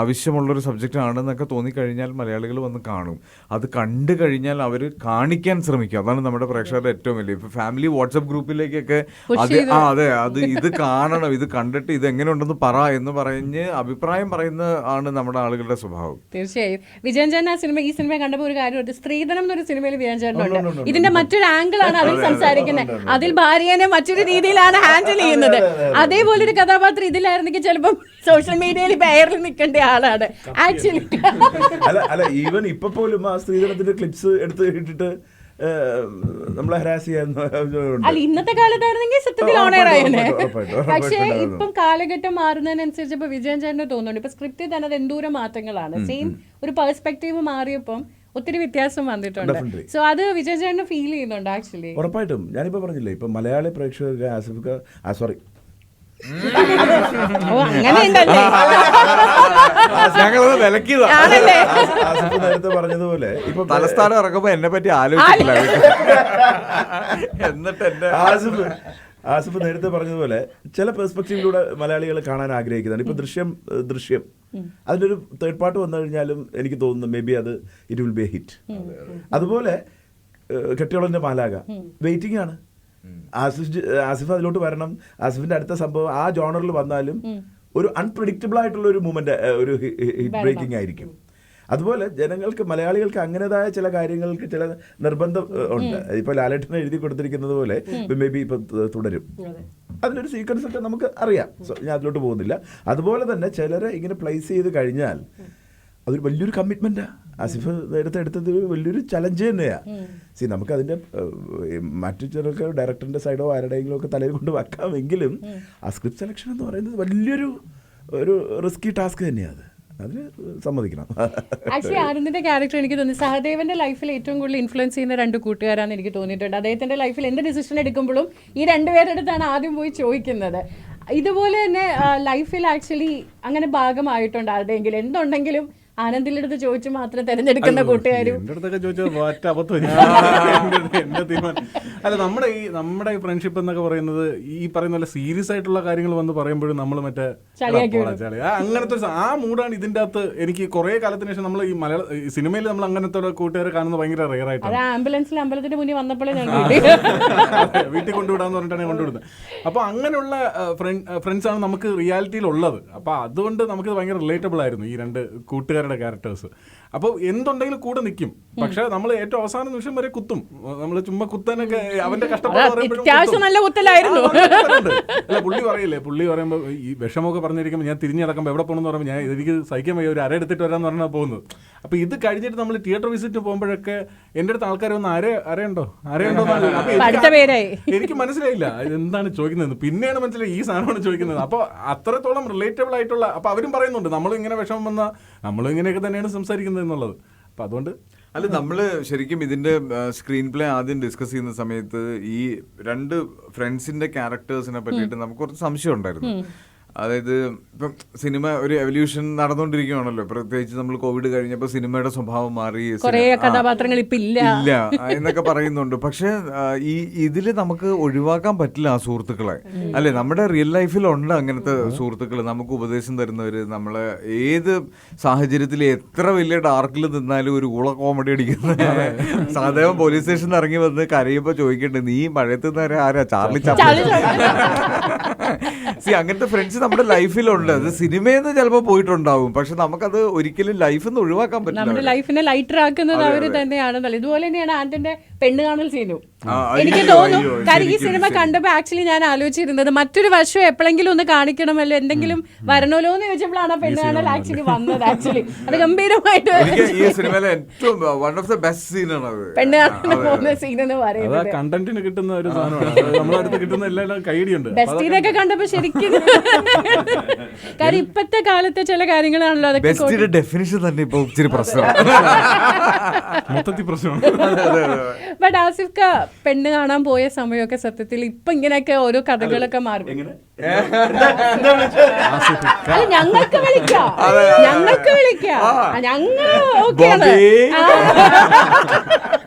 ആവശ്യമുള്ളൊരു സബ്ജക്റ്റ് ആണെന്നൊക്കെ തോന്നിക്കഴിഞ്ഞാൽ മലയാളികൾ വന്ന് കാണും. അത് കണ്ടു കഴിഞ്ഞാൽ അവർ കാണിക്കാൻ ശ്രമിക്കും. അതാണ് നമ്മുടെ പ്രേക്ഷകരുടെ ഏറ്റവും വലിയ. ഇപ്പോൾ ഫാമിലി വാട്സപ്പ് ഗ്രൂപ്പിലേക്കൊക്കെ ഇത് കാണണം, ഇത് കണ്ടിട്ട് ഇത് എങ്ങനെ ഉണ്ടെന്ന് പറ എന്ന് പറഞ്ഞ് അഭിപ്രായം പറയുന്ന ആണ് നമ്മുടെ ആളുകളുടെ സ്വഭാവം. തീർച്ചയായും. വിജയൻ ചേട്ടൻ ഈ സിനിമ കണ്ടപ്പോൾ ഒരു കാര്യം, സ്ത്രീധനം എന്നൊരു സിനിമയിൽ വിജയൻ ചേട്ടനുണ്ട്. ഇതിന്റെ മറ്റൊരു ആംഗിൾ ആണ് അതിൽ സംസാരിക്കുന്നത്. അതിൽ ഭാര്യനെ മറ്റൊരു രീതിയിലാണ് ഹാൻഡിൽ ചെയ്യുന്നത്. അതേപോലെ ഒരു കഥാപാത്രം ഇതിലായിരുന്നെങ്കിൽ ചിലപ്പോൾ സോഷ്യൽ മീഡിയയിൽ പേരിൽ നിൽക്കേണ്ട ആളാണ് ആക്ച്വലി. അല്ല ഈവൻ ഇപ്പൊ പോലും ആ സ്ത്രീധനത്തിന്റെ ക്ലിപ്സ് എടുത്ത് ഇട്ടിട്ട് നമ്മളെ ഹരാസ് ചെയ്യാൻ ഇന്നത്തെ കാലത്തായിരുന്നെങ്കിൽ സത്യത്തിൽ ഓണറായനെ. പക്ഷേ ഇപ്പം കാലഘട്ടം മാറുന്നതിനനുസരിച്ച് ഇപ്പൊ വിജയൻ ചേട്ടന് തോന്നുന്നുണ്ട് ഇപ്പൊ സ്ക്രിപ്റ്റിൽ തന്നെ അത് എന്തോരം മാറ്റങ്ങളാണ്. സെയിം ഒരു പെർസ്പെക്റ്റീവ് മാറിയപ്പം ഒത്തിരി വ്യത്യാസം വന്നിട്ടുണ്ട്. സോ അത് വിജയൻ ചേട്ടന് ഫീൽ ചെയ്യുന്നുണ്ട് ആക്ച്വലി. ഉറപ്പായിട്ടും. ഞാനിപ്പോ പറഞ്ഞില്ലേ, ഇപ്പൊ മലയാളി പ്രേക്ഷകർക്ക് ആസിഫ് നേരത്തെ പറഞ്ഞതുപോലെ ഇപ്പൊ തലസ്ഥാനം ഇറങ്ങുമ്പോ എന്നെ പറ്റി ആലോചിച്ചില്ല. എന്നിട്ട് ആസിഫ് നേരത്തെ പറഞ്ഞതുപോലെ ചില പെർസ്പെക്റ്റീവിലൂടെ മലയാളികൾ കാണാൻ ആഗ്രഹിക്കുന്നുണ്ട്. ഇപ്പൊ ദൃശ്യം അതിൻ്റെ ഒരു തേർഡ് പാർട്ട് വന്നു കഴിഞ്ഞാലും എനിക്ക് തോന്നുന്നു മേ ബി അത് it will be A hit. അതുപോലെ കെട്ടിയോളന്റെ മാലാക വെയിറ്റിംഗ് ആണ്. ആസിഫ് അതിലോട്ട് വരണം. ആസിഫിന്റെ അടുത്ത സംഭവം ആ ജോണറിൽ വന്നാലും ഒരു അൺപ്രഡിക്റ്റബിൾ ആയിട്ടുള്ള ഒരു മൂവ്മെന്റ്, ഒരു ഹിറ്റ് ബ്രേക്കിംഗ് ആയിരിക്കും. അതുപോലെ ജനങ്ങൾക്ക്, മലയാളികൾക്ക് അങ്ങനേതായ ചില കാര്യങ്ങൾക്ക് ചില നിർബന്ധം ഉണ്ട്. ഇപ്പൊ ലാലേട്ടനെ എഴുതി കൊടുത്തിരിക്കുന്നത് പോലെ മേ ബി ഇപ്പൊ തുടരും, അതിലൊരു സീക്വൻസ് ഒക്കെ നമുക്ക് അറിയാം. ഞാൻ അതിലോട്ട് പോകുന്നില്ല. അതുപോലെ തന്നെ ചിലരെ ഇങ്ങനെ പ്ലേസ് ചെയ്ത് കഴിഞ്ഞാൽ അതൊരു വലിയൊരു കമ്മിറ്റ്മെന്റാ. ആസിഫ് നേരത്തെ എടുത്തത് വലിയൊരു ചലഞ്ച് തന്നെയാണ്. നമുക്കതിൻ്റെ മറ്റു ചിലർക്ക് ഡയറക്ടറിൻ്റെ സൈഡോ ആരുടെയെങ്കിലും ഒക്കെ തലയിൽ കൊണ്ട് വെക്കാമെങ്കിലും ആ സ്ക്രിപ്റ്റ് സെലക്ഷൻ എന്ന് പറയുന്നത് വലിയൊരു റിസ്കി ടാസ്ക് തന്നെയാണ്. അതിന് സമ്മതിക്കണം. ആക്ച്വലി ആനന്ദിന്റെ ക്യാരക്ടർ എനിക്ക് തോന്നി സഹദേവന്റെ ലൈഫിൽ ഏറ്റവും കൂടുതൽ ഇൻഫ്ലുവൻസ് ചെയ്യുന്ന 2 കൂട്ടുകാരാണെന്ന് എനിക്ക് തോന്നിയിട്ടുണ്ട്. അദ്ദേഹത്തിന്റെ ലൈഫിൽ എന്ത് ഡിസിഷൻ എടുക്കുമ്പോഴും ഈ 2 പേരുടെ അടുത്താണ് ആദ്യം പോയി ചോദിക്കുന്നത്. ഇതുപോലെ തന്നെ ലൈഫിൽ ആക്ച്വലി അങ്ങനെ ഭാഗമായിട്ടുണ്ട് ആരുടെയെങ്കിലും എന്തുണ്ടെങ്കിലും ആനന്ദിന്റെ അടുത്ത് ചോദിച്ചു മാത്രം തെരഞ്ഞെടുക്കുന്ന കൂട്ടുകാരും. എന്റെ അടുത്തൊക്കെ ചോദിച്ചാൽ എന്റെ തീരുമാനം അല്ല. നമ്മുടെ ഈ ഫ്രണ്ട്ഷിപ്പ് എന്നൊക്കെ പറയുന്നത് ഈ പറയുന്ന പോലെ സീരിയസ് ആയിട്ടുള്ള കാര്യങ്ങൾ വന്ന് പറയുമ്പോഴും നമ്മൾ മറ്റേ അങ്ങനത്തെ ആ മൂഡാണ് ഇതിന്റെ അകത്ത്. എനിക്ക് കുറെ കാലത്തിന് ശേഷം നമ്മൾ ഈ മലയാള സിനിമയിൽ നമ്മൾ അങ്ങനത്തെ കൂട്ടുകാരെ കാണുന്നത് ഭയങ്കര റെയർ ആയിട്ടാണ്. ആംബുലൻസിൽ അമ്പലത്തിന്റെ മുന്നിൽ വന്നപ്പോഴേ ഞാൻ വീട്ടിൽ കൊണ്ടുവിടാന്ന് പറഞ്ഞിട്ടാണ് കൊണ്ടുവിടുന്നത്. അപ്പൊ അങ്ങനെയുള്ള ഫ്രണ്ട്സ് ആണ് നമുക്ക് റിയാലിറ്റിയിൽ ഉള്ളത്. അപ്പൊ അതുകൊണ്ട് നമുക്ക് ഭയങ്കര റിലേറ്റബിൾ ആയിരുന്നു ഈ 2 കൂട്ടുകാരുടെ ക്യാരക്ടേഴ്സ്. അപ്പോൾ എന്തുണ്ടെങ്കിലും കൂടെ നിൽക്കും. പക്ഷെ നമ്മൾ ഏറ്റവും അവസാന നിമിഷം വരെ കുത്തും. നമ്മൾ ചുമ്മാ കുത്താനൊക്കെ അവന്റെ കഷ്ടപ്പാട് അല്ല പുള്ളി പറയില്ലേ, പുള്ളി പറയുമ്പോൾ ഈ വിഷമൊക്കെ പറഞ്ഞിരിക്കുമ്പോൾ ഞാൻ തിരിഞ്ഞടക്കുമ്പോൾ എവിടെ പോകണമെന്ന് പറയുമ്പോൾ ഞാൻ എനിക്ക് സഹിക്കാൻ വയ്യ, ഒരു അര എടുത്തിട്ട് വരാന്ന് പറഞ്ഞാൽ പോകുന്നത്. അപ്പോൾ ഇത് കഴിഞ്ഞിട്ട് നമ്മൾ തിയേറ്റർ വിസിറ്റ് പോകുമ്പോഴൊക്കെ എൻ്റെ അടുത്ത് ആൾക്കാർ വന്ന് അരയുണ്ടോ അടുത്ത പേരായി. എനിക്ക് മനസ്സിലായില്ല എന്താണ് ചോദിക്കുന്നത്, പിന്നെയാണ് മനസ്സിലായി ഈ സാധനമാണ് ചോദിക്കുന്നത്. അപ്പോൾ അത്രത്തോളം റിലേറ്റബിൾ ആയിട്ടുള്ള, അപ്പോൾ അവരും പറയുന്നുണ്ട് നമ്മളും ഇങ്ങനെ വിഷമം വന്നാൽ നമ്മളും ഇങ്ങനെയൊക്കെ തന്നെയാണ് സംസാരിക്കുന്നത് എന്നുള്ളത്. അപ്പം അതുകൊണ്ട് അല്ല, നമ്മള് ശരിക്കും ഇതിന്റെ സ്ക്രീൻ പ്ലേ ആദ്യം ഡിസ്കസ് ചെയ്യുന്ന സമയത്ത് ഈ രണ്ട് ഫ്രണ്ട്സിന്റെ ക്യാരക്ടേഴ്സിനെ പറ്റിയിട്ട് നമുക്ക് കുറച്ച് സംശയം ഉണ്ടായിരുന്നു. അതായത് ഇപ്പം സിനിമ ഒരു എവല്യൂഷൻ നടന്നുകൊണ്ടിരിക്കുകയാണല്ലോ, പ്രത്യേകിച്ച് നമ്മൾ കോവിഡ് കഴിഞ്ഞപ്പോൾ സിനിമയുടെ സ്വഭാവം മാറി, കഥാപാത്രങ്ങൾ ഇപ്പൊ ഇല്ല എന്നൊക്കെ പറയുന്നുണ്ട്. പക്ഷെ ഈ ഇതില് നമുക്ക് ഒഴിവാക്കാൻ പറ്റില്ല ആ സുഹൃത്തുക്കളെ, അല്ലെ? നമ്മുടെ റിയൽ ലൈഫിലുണ്ട് അങ്ങനത്തെ സുഹൃത്തുക്കൾ, നമുക്ക് ഉപദേശം തരുന്നവര്, നമ്മളെ ഏത് സാഹചര്യത്തിൽ എത്ര വലിയ ഡാർക്കിൽ നിന്നാലും ഒരു ഊള കോമഡി അടിക്കുന്ന സാധാരണ പോലീസ് സ്റ്റേഷനിൽ ഇറങ്ങി വന്ന് കരയുമ്പോ ചോദിക്കണ്ടേ നീ മഴയത്ത് നിന്ന് ആരാ, ചാർലി ചാപ്ലിൻ. അങ്ങനത്തെ ഫ്രണ്ട്സ് നമ്മുടെ ലൈഫിലുണ്ട്. അത് സിനിമയെന്ന് ചിലപ്പോൾ പോയിട്ടുണ്ടാവും, പക്ഷെ നമുക്കത് ഒരിക്കലും ലൈഫിൽ നിന്ന് ഒഴിവാക്കാൻ പറ്റില്ല. നമ്മുടെ ലൈഫിനെ ലൈറ്റർ ആക്കുന്നത് അവര് തന്നെയാണെന്നല്ല. ഇതുപോലെ തന്നെയാണ് ആന്റന്റെ പെണ്ണ് കാണൽ സീനും. എനിക്ക് തോന്നുന്നു, കാരണം ഈ സിനിമ കണ്ടപ്പോ ആക്ച്വലി ഞാൻ ആലോചിച്ചിരുന്നത് മറ്റൊരു വർഷം എപ്പോഴെങ്കിലും ഒന്ന് കാണിക്കണമല്ലോ, എന്തെങ്കിലും വരണമല്ലോ എന്ന് ചോദിച്ചപ്പോഴാണ് പെണ്ണ് കാണൽ ആക്ച്വലി വന്നത്. ആക്ച്വലി അത് ഗംഭീരമായിട്ട് ഈ സിനിമയിലെ ഏറ്റവും വൺ ഓഫ് ദ ബെസ്റ്റ് സീനാണ് അത്, പെണ്ണ് കാണാൻ പോകുന്ന സീൻ എന്ന് പറയുന്നത്. കണ്ടന്റിന് കിട്ടുന്ന ഒരു സാധനമാണ്, നമ്മുടെ അടുത്ത് കിട്ടുന്ന എല്ലാം കൈഡിയുണ്ട്. ബെസ്റ്റിനൊക്കെ കണ്ടപ്പോ ശരിക്കും, കാരണം ഇപ്പത്തെ കാലത്തെ ചില കാര്യങ്ങളാണല്ലോ അതൊക്കെ. ഡെഫിനിഷൻ തന്നെ ഇപ്പൊ ഇച്ചിരി പ്രശ്നമാണ്, മൊത്തത്തിൽ പ്രശ്നമാണ്. ബട്ട് ആസിഫ് ക പെണ്ണ് കാണാൻ പോയ സമയമൊക്കെ സത്യത്തിൽ ഇപ്പൊ ഇങ്ങനെയൊക്കെ ഓരോ കഥകളൊക്കെ മാറും. ഞങ്ങൾക്ക് വിളിക്കാം, ഞങ്ങൾക്ക് വിളിക്കാം, ഞങ്ങൾ ഓക്കെയാണ്.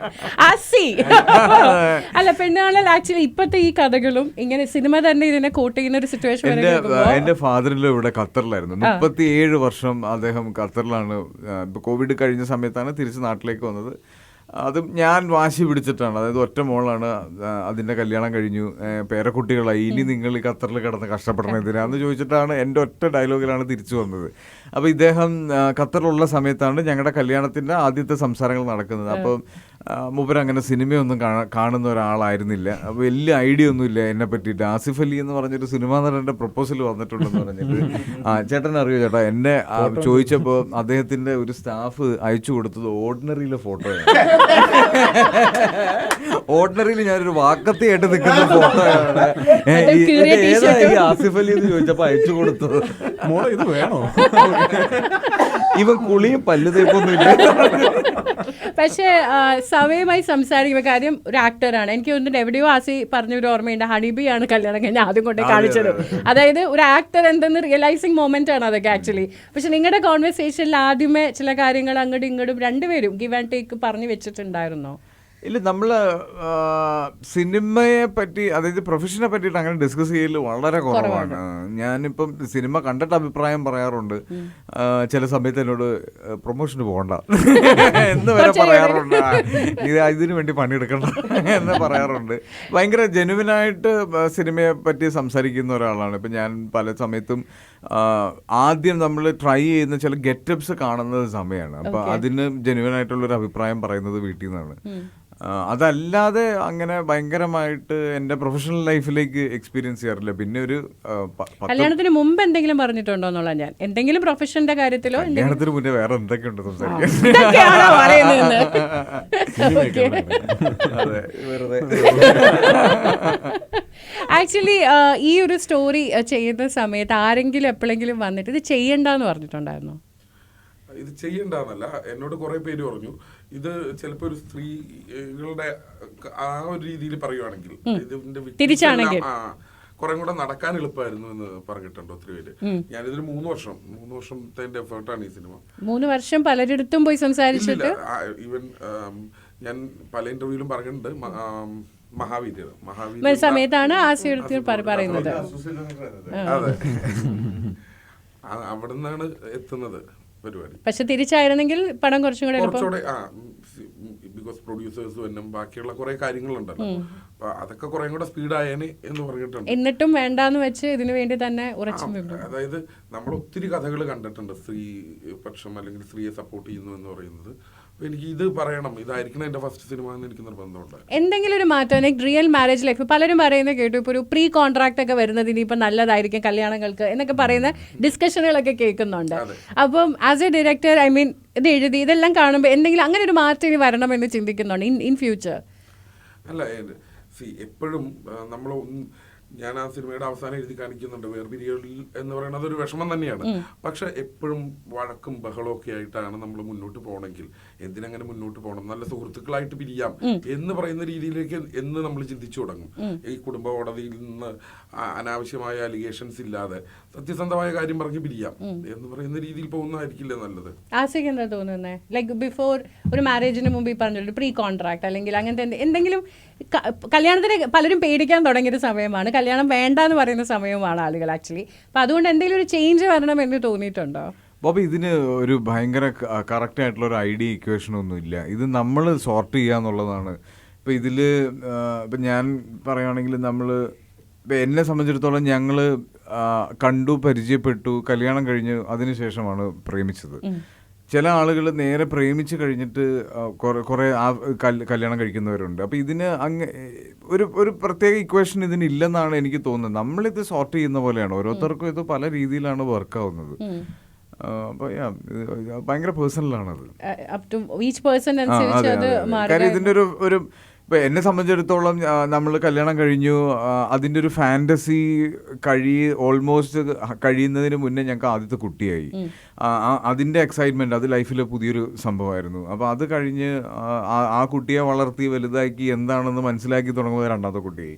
അല്ല, പെണ്ണ് കാണൽ ആക്ച്വലി ഇപ്പത്തെ ഈ കഥകളും ഇങ്ങനെ സിനിമ തന്നെ ഇതിനെ കോട്ട് ചെയ്യുന്ന ഒരു സിറ്റുവേഷൻ. എന്റെ ഫാദറിലും ഇവിടെ ഖത്തറിലായിരുന്നു, 37 വർഷം അദ്ദേഹം ഖത്തറിലാണ്. ഇപ്പൊ കോവിഡ് കഴിഞ്ഞ സമയത്താണ് തിരിച്ച് നാട്ടിലേക്ക് വന്നത്. അതും ഞാൻ വാശി പിടിച്ചിട്ടാണ്. അതായത് ഒറ്റ മോളാണ്, അതിന്റെ കല്യാണം കഴിഞ്ഞു, പേരക്കുട്ടികളായി, ഇനി നിങ്ങൾ ഈ ഖത്തറിൽ കിടന്ന് കഷ്ടപ്പെടണം എന്തിനാന്ന് ചോദിച്ചിട്ടാണ് എൻ്റെ ഒറ്റ ഡയലോഗിലാണ് തിരിച്ചു വന്നത്. അപ്പോൾ ഇദ്ദേഹം ഖത്തറിലുള്ള സമയത്താണ് ഞങ്ങളുടെ കല്യാണത്തിന്റെ ആദ്യത്തെ സംസാരങ്ങൾ നടക്കുന്നത്. അപ്പം മൂപ്പരങ്ങനെ സിനിമയൊന്നും കാണുന്ന ഒരാളായിരുന്നില്ല. അപ്പോൾ വലിയ ഐഡിയ ഒന്നുമില്ല എന്നെ പറ്റിയിട്ട്. ആസിഫ് അലി എന്ന് പറഞ്ഞൊരു സിനിമാ നടന്റെ പ്രപ്പോസൽ വന്നിട്ടുണ്ടെന്ന് പറഞ്ഞിട്ട്, ചേട്ടൻ അറിയോ ചേട്ടാ, എന്നെ ചോദിച്ചപ്പോൾ അദ്ദേഹത്തിന്റെ ഒരു സ്റ്റാഫ് അയച്ചു കൊടുത്തത് ഓർഡിനറിയിലെ ഫോട്ടോയാണ്. ഓർഡിനറിയിൽ ഞാനൊരു വാക്കത്തിയായിട്ട് നിൽക്കുന്ന ഫോട്ടോയാണ്. ഏതാ ഈ ആസിഫ് അലി എന്ന് ചോദിച്ചപ്പോ അയച്ചു കൊടുത്തത്. മോളെ ഇത് വേണോ? ഇവൻ കുളിയും പല്ലു തേപ്പൊന്നും ഇല്ല. പക്ഷേ സമയമായി സംസാരിക്കുമ്പോൾ, കാര്യം ഒരു ആക്ടറാണ്. എനിക്ക് തോന്നുന്നു എവിടെയോ ആസി പറഞ്ഞൊരു ഓർമ്മയുണ്ട്, ഹണിബിയാണ് കല്യാണം കഴിഞ്ഞാൽ ആദ്യം കൊണ്ടേ കാണിച്ചത്. അതായത് ഒരു ആക്ടർ എന്തെന്ന് റിയലൈസിങ് മൊമെന്റ് ആണ് അതൊക്കെ ആക്ച്വലി. പക്ഷെ നിങ്ങളുടെ കോൺവെർസേഷനിൽ ആദ്യമേ ചില കാര്യങ്ങൾ അങ്ങോട്ടും ഇങ്ങോട്ടും രണ്ടുപേരും ഗിവ് ആൻഡ് ടേക്ക് പറഞ്ഞു വെച്ചിട്ടുണ്ടായിരുന്നോ? ഇല്ല, നമ്മൾ സിനിമയെ പറ്റി, അതായത് പ്രൊഫഷനെ പറ്റിയിട്ട് അങ്ങനെ ഡിസ്കസ് ചെയ്യൽ വളരെ കുറവാണ്. ഞാനിപ്പം സിനിമ കണ്ടിട്ട് അഭിപ്രായം പറയാറുണ്ട്. ചില സമയത്ത് എന്നോട് പ്രൊമോഷന് പോകണ്ട എന്ന് വരെ പറയാറുണ്ട്, ഇതിനു വേണ്ടി പണിയെടുക്കണ്ട എന്ന് പറയാറുണ്ട്. ഭയങ്കര ജെനുവിനായിട്ട് സിനിമയെ പറ്റി സംസാരിക്കുന്ന ഒരാളാണ്. ഇപ്പം ഞാൻ പല സമയത്തും ആദ്യം നമ്മൾ ട്രൈ ചെയ്യുന്ന ചില ഗെറ്റപ്സ് കാണുന്നത് സമയമാണ്. അപ്പം അതിന് ജെനുവിനായിട്ടുള്ളൊരു അഭിപ്രായം പറയുന്നത് വീട്ടിൽ നിന്നാണ്. അതല്ലാതെ അങ്ങനെ ഭയങ്കരമായിട്ട് എൻ്റെ പ്രൊഫഷണൽ ലൈഫിലേക്ക് എക്സ്പീരിയൻസ് ചെയ്യാറില്ല. പിന്നെ ഒരു കല്യാണത്തിന് മുമ്പ് എന്തെങ്കിലും പറഞ്ഞിട്ടുണ്ടോ എന്നുള്ള, ഞാൻ എന്തെങ്കിലും പ്രൊഫഷന്റെ കാര്യത്തിലോ? കല്യാണത്തിന് മുന്നേ വേറെ എന്തൊക്കെയുണ്ട് സംസാരിക്കാൻ? ആക്ച്വലി ഈ ഒരു സ്റ്റോറി ചെയ്യുന്ന സമയത്ത് ആരെങ്കിലും എപ്പോഴെങ്കിലും വന്നിട്ട് ഇത് ചെയ്യണ്ടെന്ന് പറഞ്ഞിട്ടുണ്ടായിരുന്നോ? ഇത് ചെയ്യണ്ടെന്നല്ല, എന്നോട് കുറെ പേര് പറഞ്ഞു ഇത് ചിലപ്പോ ഒരു സ്ത്രീകളുടെ ആ ഒരു രീതിയിൽ പറയുവാണെങ്കിൽ തിരിച്ചാണെങ്കിൽ കുറെ കൂടെ നടക്കാൻ എളുപ്പമായിരുന്നു എന്ന് പറഞ്ഞിട്ടുണ്ട് ഒത്തിരി പേര്. ഞാനിതൊരു 3 വർഷത്തെ എഫേർട്ടാണ് ഈ സിനിമ. 3 വർഷം പലരിടത്തും പോയി സംസാരിച്ചിട്ട്, ഈവൻ ഞാൻ പല ഇന്റർവ്യൂവിലും പറഞ്ഞിട്ടുണ്ട്. മഹാവീര്യ സമയത്താണ് ആസിഫ് പറയുന്നത്. അതെ, അവിടെ നിന്നാണ് എത്തുന്നത് പരിപാടി. പക്ഷെ തിരിച്ചായിരുന്നെങ്കിൽ പടം കുറച്ചുകൂടെ ബിക്കോസ് പ്രൊഡ്യൂസേഴ്സും എന്നും ബാക്കിയുള്ള കുറെ കാര്യങ്ങളുണ്ടല്ലോ, അപ്പൊ അതൊക്കെ കുറെ കൂടെ സ്പീഡായേനെ എന്ന് പറഞ്ഞിട്ടുണ്ട്. എന്നിട്ടും വേണ്ടാന്ന് വെച്ച് ഇതിനു വേണ്ടി തന്നെ ഉറച്ചു. അതായത് നമ്മൾ ഒത്തിരി കഥകൾ കണ്ടിട്ടുണ്ട്, സ്ത്രീ പക്ഷം അല്ലെങ്കിൽ സ്ത്രീയെ സപ്പോർട്ട് ചെയ്യുന്നു എന്ന് പറയുന്നത്. എനിക്ക് ഇത് പറയണം, ഇതായിരിക്കണം എന്റെ ഫസ്റ്റ് സിനിമ എന്ന് എനിക്ക് നിർബന്ധമുണ്ട്. എന്തെങ്കിലും ഒരു മാറ്റം റിയൽ മാരേജ് ലൈഫ് പലരും പറയുന്നത് കേട്ടു, ഇപ്പൊ ഒരു പ്രീ കോൺട്രാക്ട് ഒക്കെ വരുന്നത് ഇനിയിപ്പോ നല്ലതായിരിക്കും കല്യാണങ്ങൾക്ക് എന്നൊക്കെ പറയുന്ന ഡിസ്കഷനുകളൊക്കെ കേൾക്കുന്നുണ്ട്. അപ്പം as A director, I mean ഇത് എഴുതി ഇതെല്ലാം കാണുമ്പോൾ എന്തെങ്കിലും അങ്ങനെ ഒരു മാറ്റം ഇനി വരണമെന്ന് ചിന്തിക്കുന്നുണ്ട് ഇൻ ഫ്യൂച്ചർ? അല്ല എപ്പോഴും നമ്മൾ ഞാൻ ആ സിനിമയുടെ അവസാനം എഴുതി കാണിക്കുന്നുണ്ട്, വേർപിരിയൽ എന്ന് പറയുന്നത് ഒരു വിഷമം തന്നെയാണ്. പക്ഷെ എപ്പോഴും വഴക്കും ബഹളവും ഒക്കെ ആയിട്ടാണ് നമ്മൾ മുന്നോട്ട് പോകണമെങ്കിൽ എന്തിനങ്ങനെ മുന്നോട്ട് പോകണം, നല്ല സുഹൃത്തുക്കളായിട്ട് പിരിയാം എന്ന് പറയുന്ന രീതിയിലേക്ക് എന്ന് നമ്മൾ ചിന്തിച്ചു തുടങ്ങും. ഈ കുടുംബ കോടതിയിൽ നിന്ന് അനാവശ്യമായ അലിഗേഷൻസ് ഇല്ലാതെ സത്യസന്ധമായ കാര്യം പറഞ്ഞ് പിരിയാം എന്ന് പറയുന്ന രീതിയിൽ പോകുന്നതായിരിക്കില്ല നല്ലത്. ആസിക്ക് എന്താ തോന്നുന്നത്? ലൈക്ക് ബിഫോർ ഒരു മാരേജിന് മുമ്പ് ഈ പറഞ്ഞൊരു പ്രീ കോൺട്രാക്ട് അല്ലെങ്കിൽ അങ്ങനത്തെ എന്തെങ്കിലും കല്യാണത്തിന് പലരും പേടിക്കാൻ തുടങ്ങിയൊരു സമയമാണ്, കല്യാണം വേണ്ട എന്ന് പറയുന്ന സമയവുമാണ് ആളുകൾ ആക്ച്വലി. അപ്പം അതുകൊണ്ട് എന്തെങ്കിലും ഒരു ചേഞ്ച് വരണം എന്ന് തോന്നിയിട്ടുണ്ടോ? ബോബി, ഇതിന് ഒരു ഭയങ്കര കറക്റ്റ് ആയിട്ടുള്ള ഒരു ഐഡിയ ഇക്വേഷനൊന്നും ഇല്ല. ഇത് നമ്മൾ സോർട്ട് ചെയ്യുക എന്നുള്ളതാണ്. ഇപ്പം ഇതിൽ ഇപ്പം ഞാൻ പറയുകയാണെങ്കിൽ ഇപ്പം എന്നെ സംബന്ധിച്ചിടത്തോളം ഞങ്ങൾ കണ്ടു, പരിചയപ്പെട്ടു, കല്യാണം കഴിഞ്ഞ് അതിനുശേഷമാണ് പ്രേമിച്ചത്. ചില ആളുകൾ നേരെ പ്രേമിച്ച് കഴിഞ്ഞിട്ട് കുറേ കല്യാണം കഴിക്കുന്നവരുണ്ട്. അപ്പോൾ ഇതിന് ഒരു പ്രത്യേക ഇക്വേഷൻ ഇതിനില്ലെന്നാണ് എനിക്ക് തോന്നുന്നത്. നമ്മളിത് സോർട്ട് ചെയ്യുന്ന പോലെയാണ്, ഓരോരുത്തർക്കും ഇത് പല രീതിയിലാണ് വർക്ക് ആവുന്നത്. അപ്പോൾ ഭയങ്കര പേഴ്സണലാണത്. കാര്യം ഇതിൻ്റെ ഒരു ഇപ്പം എന്നെ സംബന്ധിച്ചിടത്തോളം നമ്മൾ കല്യാണം കഴിഞ്ഞു, അതിൻ്റെ ഒരു ഫാൻറ്റസി ഓൾമോസ്റ്റ് കഴിയുന്നതിന് മുന്നേ ഞങ്ങൾക്ക് ആദ്യത്തെ കുട്ടിയായി. അതിൻ്റെ എക്സൈറ്റ്മെൻറ്റ് അത് ലൈഫിലെ പുതിയൊരു സംഭവമായിരുന്നു. അപ്പോൾ അത് കഴിഞ്ഞ് ആ കുട്ടിയെ വളർത്തി വലുതാക്കി എന്താണെന്ന് മനസ്സിലാക്കി തുടങ്ങുന്നത് രണ്ടാമത്തെ കുട്ടിയായി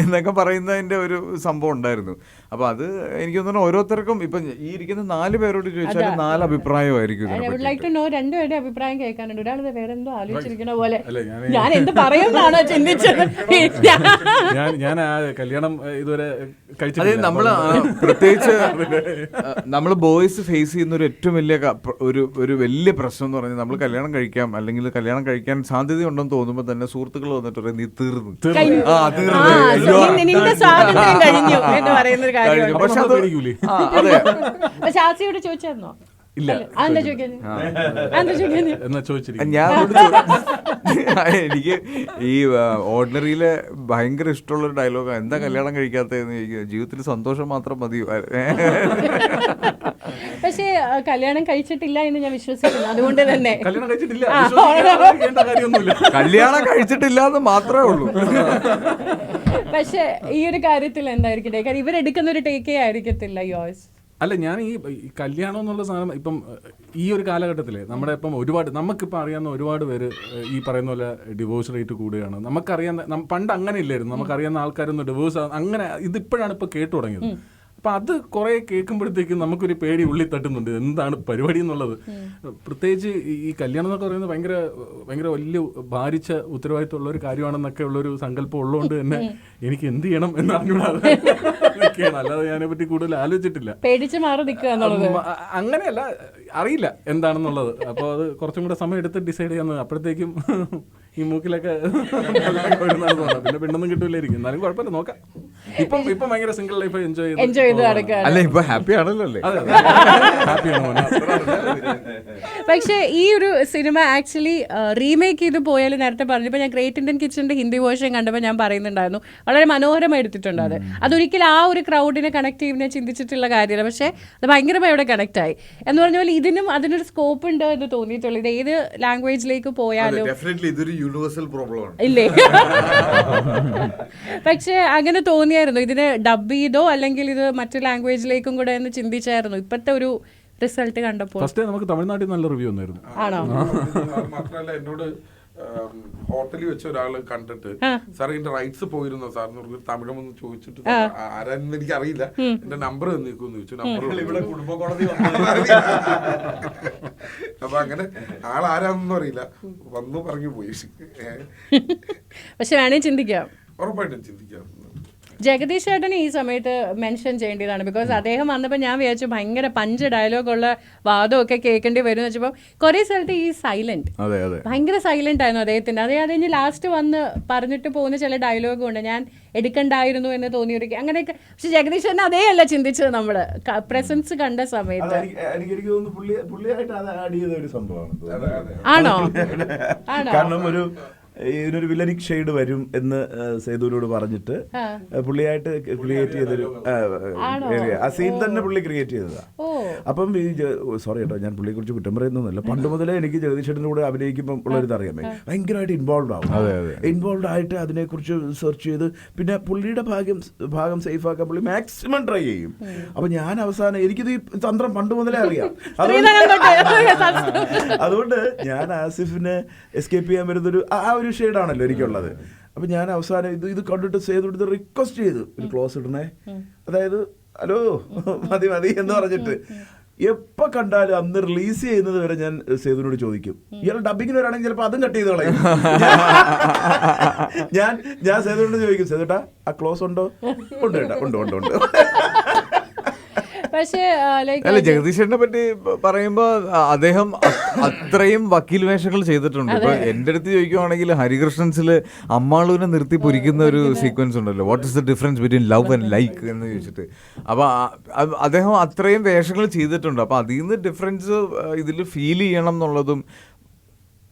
എന്നൊക്കെ പറയുന്നതിൻ്റെ ഒരു സംഭവം ഉണ്ടായിരുന്നു. അപ്പോൾ അത് എനിക്ക് തോന്നുന്നു ഓരോരുത്തർക്കും ഇപ്പം ഈ ഇരിക്കുന്ന 4 പേരോട് ചോദിച്ചാൽ 4 അഭിപ്രായമായിരിക്കും. രണ്ടുപേരുടെ അഭിപ്രായം കേൾക്കാനുണ്ട്. ഒരാൾ വേറെന്തോ ആലോചിച്ചിരിക്കുന്ന പോലെ ഞാൻ എന്ത് പറയുന്നതാണോ ചിന്തിച്ചത്. ഞാൻ ആ കല്യാണം ഇതുവരെ അതെ, നമ്മൾ പ്രത്യേകിച്ച് നമ്മൾ ബോയ്സ് ഫേസ് ചെയ്യുന്ന ഒരു ഏറ്റവും വലിയ പ്രശ്നം എന്ന് പറഞ്ഞാൽ നമ്മൾ കല്യാണം കഴിക്കാം അല്ലെങ്കിൽ കല്യാണം കഴിക്കാൻ സാധ്യതയുണ്ടെന്ന് തോന്നുമ്പോൾ തന്നെ സുഹൃത്തുക്കൾ വന്നിട്ട് പറയും നീ തീർന്നു. പക്ഷെ ആസിയോട് ചോദിച്ചായിരുന്നോ? ഇല്ല, എനിക്ക് ഈ ഓർഡിനറിയിലെ ഭയങ്കര ഇഷ്ടമുള്ളൊരു ഡയലോഗാണ്, എന്താ കല്യാണം കഴിക്കാത്തതെന്ന് ചോദിക്കുക. ജീവിതത്തിൽ സന്തോഷം മാത്രം മതിയോ? പക്ഷേ കല്യാണം കഴിച്ചിട്ടില്ല എന്ന് ഞാൻ വിശ്വസിക്കുന്നു. അതുകൊണ്ട് തന്നെ കല്യാണം കഴിച്ചിട്ടില്ല എന്ന് മാത്രമേ ഉള്ളൂ. പക്ഷെ ഈ ഒരു കാര്യത്തിൽ എന്തായിരിക്കും? കാര്യം ഇവരെടുക്കുന്ന ഒരു ടേക്കേ ആയിരിക്കത്തില്ല യോസ്. അല്ല, ഞാൻ ഈ കല്യാണം എന്നുള്ള സാധനം ഇപ്പം ഈ ഒരു കാലഘട്ടത്തിൽ നമ്മുടെ ഇപ്പം നമുക്കിപ്പോൾ അറിയാവുന്ന ഒരുപാട് പേര് ഈ പറയുന്ന പോലെ ഡിവോഴ്സ് റേറ്റ് കൂടുകയാണ്. നമുക്കറിയാവുന്ന പണ്ട് അങ്ങനെ ഇല്ലായിരുന്നു. നമുക്കറിയാവുന്ന ആൾക്കാരൊന്നും ഡിവോഴ്സ് അങ്ങനെ ഇതിപ്പോഴാണ് ഇപ്പോൾ കേട്ടു തുടങ്ങിയത്. അപ്പം അത് കുറേ കേൾക്കുമ്പോഴത്തേക്കും നമുക്കൊരു പേടി ഉള്ളിൽ തട്ടുന്നുണ്ട്, എന്താണ് പരിപാടി എന്നുള്ളത്. പ്രത്യേകിച്ച് ഈ കല്യാണം എന്നൊക്കെ പറയുന്നത് ഭയങ്കര വലിയ ഭാരിച്ച ഉത്തരവാദിത്തമുള്ള ഒരു കാര്യമാണെന്നൊക്കെ ഉള്ളൊരു സങ്കല്പം ഉള്ളതുകൊണ്ട് തന്നെ എനിക്ക് എന്ത് ചെയ്യണം എന്ന് അറിഞ്ഞൂടാതെ അല്ലാതെ ഞാനെപ്പറ്റി കൂടുതൽ ആലോചിച്ചിട്ടില്ല. പേടിച്ച് മാറി നിൽക്കുക എന്നുള്ളത് അങ്ങനെയല്ല, അറിയില്ല എന്താണെന്നുള്ളത്. അപ്പോൾ അത് കുറച്ചും കൂടെ സമയം എടുത്ത് ഡിസൈഡ് ചെയ്യാന്ന്. അപ്പോഴത്തേക്കും ഈ മൂക്കിലൊക്കെ പിന്നെ പെണ്ണൊന്നും കിട്ടൂലായിരിക്കും. എന്നാലും കുഴപ്പമില്ല, നോക്കാം. ഇപ്പം ഭയങ്കര സിംഗിൾ ലൈഫ് എൻജോയ് ചെയ്ത് അല്ല, ഇപ്പൊ ഹാപ്പി ആണല്ലോ അല്ലേ? ഹാപ്പിയാണ്. പക്ഷേ ഈ ഒരു സിനിമ ആക്ച്വലി റീമേക്ക് ചെയ്ത് പോയാൽ നേരത്തെ പറഞ്ഞപ്പോൾ ഞാൻ ഗ്രേറ്റ് ഇന്ത്യൻ കിച്ചണിന്റെ ഹിന്ദി വേർഷൻ കണ്ടപ്പോൾ ഞാൻ പറയുന്നുണ്ടായിരുന്നു വളരെ മനോഹരമായി എടുത്തിട്ടുണ്ട്. അതൊരിക്കലും ആ ഒരു ക്രൗഡിനെ കണക്ട് ചെയ്യുന്ന ചിന്തിച്ചിട്ടുള്ള കാര്യമല്ല. പക്ഷേ അത് ഭയങ്കരമായി അവിടെ കണക്ട് ആയി എന്ന് പറഞ്ഞ പോലെ അതിനൊരു സ്കോപ്പ് ഉണ്ട് എന്ന് തോന്നിയിട്ടുള്ളൂ. ഇത് ഏത് ലാംഗ്വേജിലേക്ക് പോയാലും യൂണിവേഴ്സൽ പ്രോബ്ലം ആണ് ഇല്ലേ? പക്ഷെ അങ്ങനെ തോന്നിയായിരുന്നു ഇതിനെ ഡബ് ചെയ്തോ അല്ലെങ്കിൽ ഇത് മറ്റു ലാംഗ്വേജിലേക്കും കൂടെ എന്ന് ചിന്തിച്ചായിരുന്നു ഇപ്പത്തെ ഒരു റിസൾട്ട് കണ്ടപ്പോൾ? ഫസ്റ്റ് നമുക്ക് തമിഴ്നാട്ടിൽ നല്ല റിവ്യൂ ഒന്നായിരുന്നു. ആണോ? മാത്രമല്ല എന്നോട് ഹോട്ടലിൽ വെച്ച ഒരാള് കണ്ടിട്ട് സാർ ഇതിന്റെ റൈറ്റ്സ് പോയിരുന്നോ സാർ എന്ന് പറഞ്ഞിട്ട് തമിഴൊന്ന് ചോദിച്ചിട്ട് ആരാന്ന് എനിക്ക് അറിയില്ല, എന്റെ നമ്പർ തന്നിരിക്കും ചോദിച്ചു. നമ്പർ കുടുംബ കോടതി അപ്പൊ അങ്ങനെ ആളാരാന്നൊന്നും അറിയില്ല, വന്നു പറഞ്ഞു പോയി. പക്ഷെ വേണേ ചിന്തിക്കാം, ഉറപ്പായിട്ടും ചിന്തിക്കാം. ജഗദീഷ് ചേട്ടന് ഈ സമയത്ത് മെൻഷൻ ചെയ്യേണ്ടതാണ്. ബിക്കോസ് അദ്ദേഹം വന്നപ്പോൾ ഞാൻ വിചാരിച്ചു ഭയങ്കര പഞ്ച് ഡയലോഗുള്ള വാദമൊക്കെ കേൾക്കേണ്ടി വരും എന്ന് വെച്ചപ്പോൾ കുറേ സ്ഥലത്ത് ഈ സൈലന്റ്, ഭയങ്കര സൈലന്റ് ആയിരുന്നു അദ്ദേഹത്തിന്. അത് കഴിഞ്ഞ് ലാസ്റ്റ് വന്ന് പറഞ്ഞിട്ട് പോകുന്ന ചില ഡയലോഗും ഉണ്ട്, ഞാൻ എടുക്കണ്ടായിരുന്നു എന്ന് തോന്നിയൊരു അങ്ങനെയൊക്കെ. പക്ഷെ ജഗദീഷ് ചേട്ടൻ അതേ അല്ല ചിന്തിച്ചത് നമ്മള് പ്രസൻസ് കണ്ട സമയത്ത്. ആണോ? ആണോ? കാരണം ഇതിനൊരു വില്ലനിക് ഷെയ്ഡ് വരും എന്ന് സേതുവിനോട് പറഞ്ഞിട്ട് പുള്ളിയായിട്ട് ക്രിയേറ്റ് ചെയ്തൊരു ആ സീൻ തന്നെ പുള്ളി ക്രിയേറ്റ് ചെയ്തതാ. അപ്പം ഈ സോറി കേട്ടോ, ഞാൻ പുള്ളിയെ കുറിച്ച് കുറ്റം പറയുന്നൊന്നുമില്ല. പണ്ട് മുതലേ എനിക്ക് ജഗദീഷേട്ടൻ്റെ കൂടെ അഭിനയിക്കുമ്പോൾ ഉള്ളൊരു അറിയാമേ, ഭയങ്കരമായിട്ട് ഇൻവോൾവ് ആവും. ഇൻവോൾവ് ആയിട്ട് അതിനെക്കുറിച്ച് സെർച്ച് ചെയ്ത് പിന്നെ പുള്ളിയുടെ ഭാഗം സേഫ് ആക്കാൻ പുള്ളി മാക്സിമം ട്രൈ ചെയ്യും. അപ്പൊ ഞാൻ അവസാനം എനിക്കിത് ഈ തന്ത്രം പണ്ട് മുതലേ അറിയാം. അതുകൊണ്ട് ഞാൻ ആസിഫിനെ എസ്കേപ്പ് ചെയ്യാൻ വരുന്നൊരു ആ ഒരു ഷെയ്ഡാണല്ലോ എനിക്കുള്ളത്. അപ്പൊ ഞാൻ അവസാനം ഇത് കണ്ടിട്ട് സേതു റിക്വസ്റ്റ് ചെയ്തു, ഒരു ക്ലോസ് ഇടണേ, അതായത് ഹലോ മതി മതി എന്ന് പറഞ്ഞിട്ട്. എപ്പോ കണ്ടാലും അന്ന് റിലീസ് ചെയ്യുന്നത് വരെ ഞാൻ സേതുവിനോട് ചോദിക്കും, ഇയാൾ ഡബിങ്ങിന് വരാണെങ്കിൽ ചിലപ്പോൾ അതും കട്ട് ചെയ്ത് കളയും. ഞാൻ സേതുവിനോട് ചോദിക്കും, സേതുട്ടാ ആ ക്ലോസ് ഉണ്ടോ? ഉണ്ട് കേട്ടോ, ഉണ്ട്. പക്ഷേ അല്ല, ജഗദീഷേട്ടനെ പറ്റി പറയുമ്പോ അദ്ദേഹം അത്രയും വക്കീൽ വേഷങ്ങൾ ചെയ്തിട്ടുണ്ട്. ഇപ്പൊ എന്റെ അടുത്ത് ചോദിക്കുവാണെങ്കിൽ ഹരികൃഷ്ണൻസിൽ അമ്മാളൂനെ നിർത്തി പൊരിക്കുന്ന ഒരു സീക്വൻസ് ഉണ്ടല്ലോ, what is the difference between love and like എന്ന് ചോദിച്ചിട്ട്. അപ്പൊ അദ്ദേഹം അത്രയും വേഷങ്ങൾ ചെയ്തിട്ടുണ്ട്. അപ്പൊ അതിൽ നിന്ന് ഡിഫറൻസ് ഇതിൽ ഫീൽ ചെയ്യണം എന്നുള്ളതും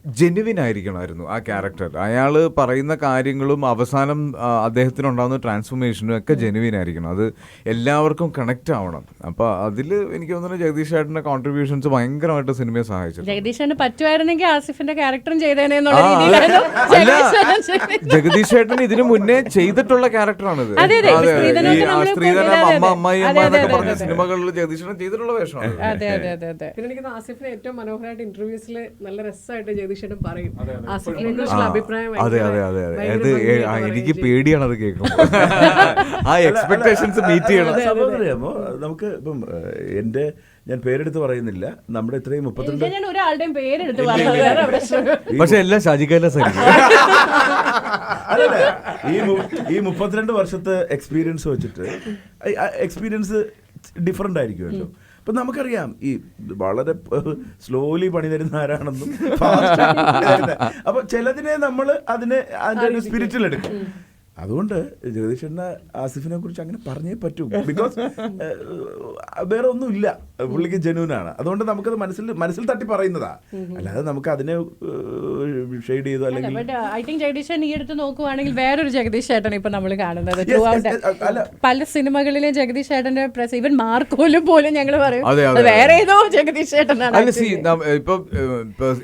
ജെനുവിൻ ആയിരിക്കണമായിരുന്നു ആ ക്യാരക്ടർ. അയാൾ പറയുന്ന കാര്യങ്ങളും അവസാനം അദ്ദേഹത്തിനുണ്ടാകുന്ന ട്രാൻസ്ഫോർമേഷനും ഒക്കെ ജെനുവിൻ ആയിരിക്കണം. അത് എല്ലാവർക്കും കണക്ട് ആവണം. അപ്പൊ അതിൽ എനിക്ക് തോന്നുന്നു ജഗദീഷ് ചേട്ടന്റെ കോൺട്രിബ്യൂഷൻസ് ഭയങ്കരമായിട്ട് സിനിമയെ സഹായിച്ചു. ജഗദീഷ് പറ്റുമായിരുന്നെങ്കിൽ ആസിഫിന്റെ ക്യാരക്ടറും ചെയ്തേനെ. ജഗദീഷ് ചേട്ടൻ ഇതിനു മുന്നേ ചെയ്തിട്ടുള്ള ക്യാരക്ടറാണിത്. സ്ത്രീധനം, അമ്മായി എന്നൊക്കെ പറഞ്ഞ സിനിമകളിൽ ജഗദീഷ് ചേട്ടൻ ചെയ്തിട്ടുള്ള വേഷമാണ്. പിന്നെ എനിക്ക് ആസിഫിനെ ഏറ്റവും മനോഹരമായിട്ട് ഇന്റർവ്യൂസിൽ നല്ല രസമായിട്ട് ജഗദീഷ് പറയും ആസിഫിനെ കുറിച്ചുള്ള അഭിപ്രായം. അതെ, എനിക്ക് പേടിയാണ് അത് കേൾക്കുമ്പോൾ. ആ എക്സ്പെക്ടേഷൻസ് മീറ്റ് ചെയ്യണം. നമുക്ക് ഇപ്പം ഞാൻ പേരെടുത്ത് പറയുന്നില്ല, നമ്മുടെ ഇത്രയും 32 ഒരാളുടെയും പേരെടുത്ത് പക്ഷെ എല്ലാം ഷാജിക്കല്ല സരി. അതല്ല, ഈ 32 വർഷത്തെ എക്സ്പീരിയൻസ് വെച്ചിട്ട് എക്സ്പീരിയൻസ് ഡിഫറെന്റ് ആയിരിക്കുമല്ലോ. അപ്പൊ നമുക്കറിയാം ഈ വളരെ സ്ലോലി പണി തരുന്ന ആരാണെന്നും അപ്പൊ ചിലതിനെ നമ്മൾ അതിന്റെ ഒരു സ്പിരിറ്റിൽ എടുക്കും. അതുകൊണ്ട് ജഗദീഷേട്ടന് ആസിഫിനെ കുറിച്ച് അങ്ങനെ പറഞ്ഞേ പറ്റൂ. ബിക്കോസ് വേറെ ഒന്നുമില്ല, പുള്ളിക്ക് ജെന്യൂനാണ്. അതുകൊണ്ട് നമുക്കത് മനസ്സിൽ തട്ടി പറയുന്നതാ, അല്ലാതെ നമുക്ക് അതിനെ ഷെയ്ഡ് ചെയ്തു അല്ലെങ്കിൽ. ഐ തിങ്ക് ജഗദീഷ് ഈ അടുത്ത് നോക്കുവാണെങ്കിൽ വേറൊരു ജഗദീഷ് ചേട്ടൻ ഇപ്പൊ നമ്മൾ കാണുന്നത്. പല സിനിമകളിലെ ജഗദീഷ് ചേട്ടന്റെ ഈവൻ മാർക്കോലും പോലും ഞങ്ങൾ പറയും വേറെ ഏതോ ജഗദീഷ് ചേട്ടനാണ്. ഇപ്പൊ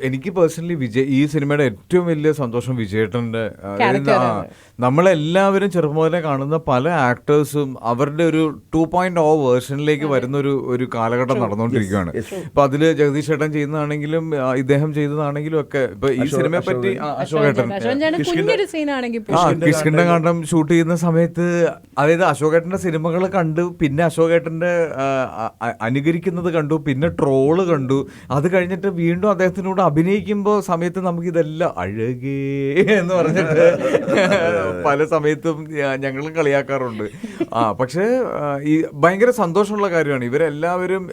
എനിക്ക് പേഴ്സണലി ഈ സിനിമയുടെ ഏറ്റവും വലിയ സന്തോഷം വിജയേട്ടന്റെ, നമ്മളെല്ലാവരും ചെറുപ്പം മുതലേ കാണുന്ന പല ആക്ടേഴ്സും അവരുടെ ഒരു 2.0 വേർഷനിലേക്ക് വരുന്ന ഒരു കാലഘട്ടം നടന്നുകൊണ്ടിരിക്കുകയാണ്. ഇപ്പൊ അതില് ജഗദീഷ് ചേട്ടൻ ചെയ്യുന്നതാണെങ്കിലും ഇദ്ദേഹം ചെയ്തതാണെങ്കിലും ഒക്കെ. ഇപ്പൊ ഈ സിനിമയെ പറ്റി അശോകേട്ടൻ കിഷ്കിണ്ഡകാന്ഡം ഷൂട്ട് ചെയ്യുന്ന സമയത്ത്, അതായത് അശോകേട്ടന്റെ സിനിമകൾ കണ്ടു, പിന്നെ അശോകേട്ടന്റെ അനുകരിക്കുന്നത് കണ്ടു, പിന്നെ ട്രോള് കണ്ടു. അത് കഴിഞ്ഞിട്ട് വീണ്ടും അദ്ദേഹത്തിനോട് അഭിനയിക്കുമ്പോൾ സമയത്ത് നമുക്ക് ഇതെല്ലാം അഴകേ എന്ന് പറഞ്ഞിട്ട് പല സമയത്തും ഞങ്ങളും കളിയാക്കാറുണ്ട്. പക്ഷേ ഈ ഭയങ്കര സന്തോഷമുള്ള കാര്യമാണ് ഇവരെല്ലാവരും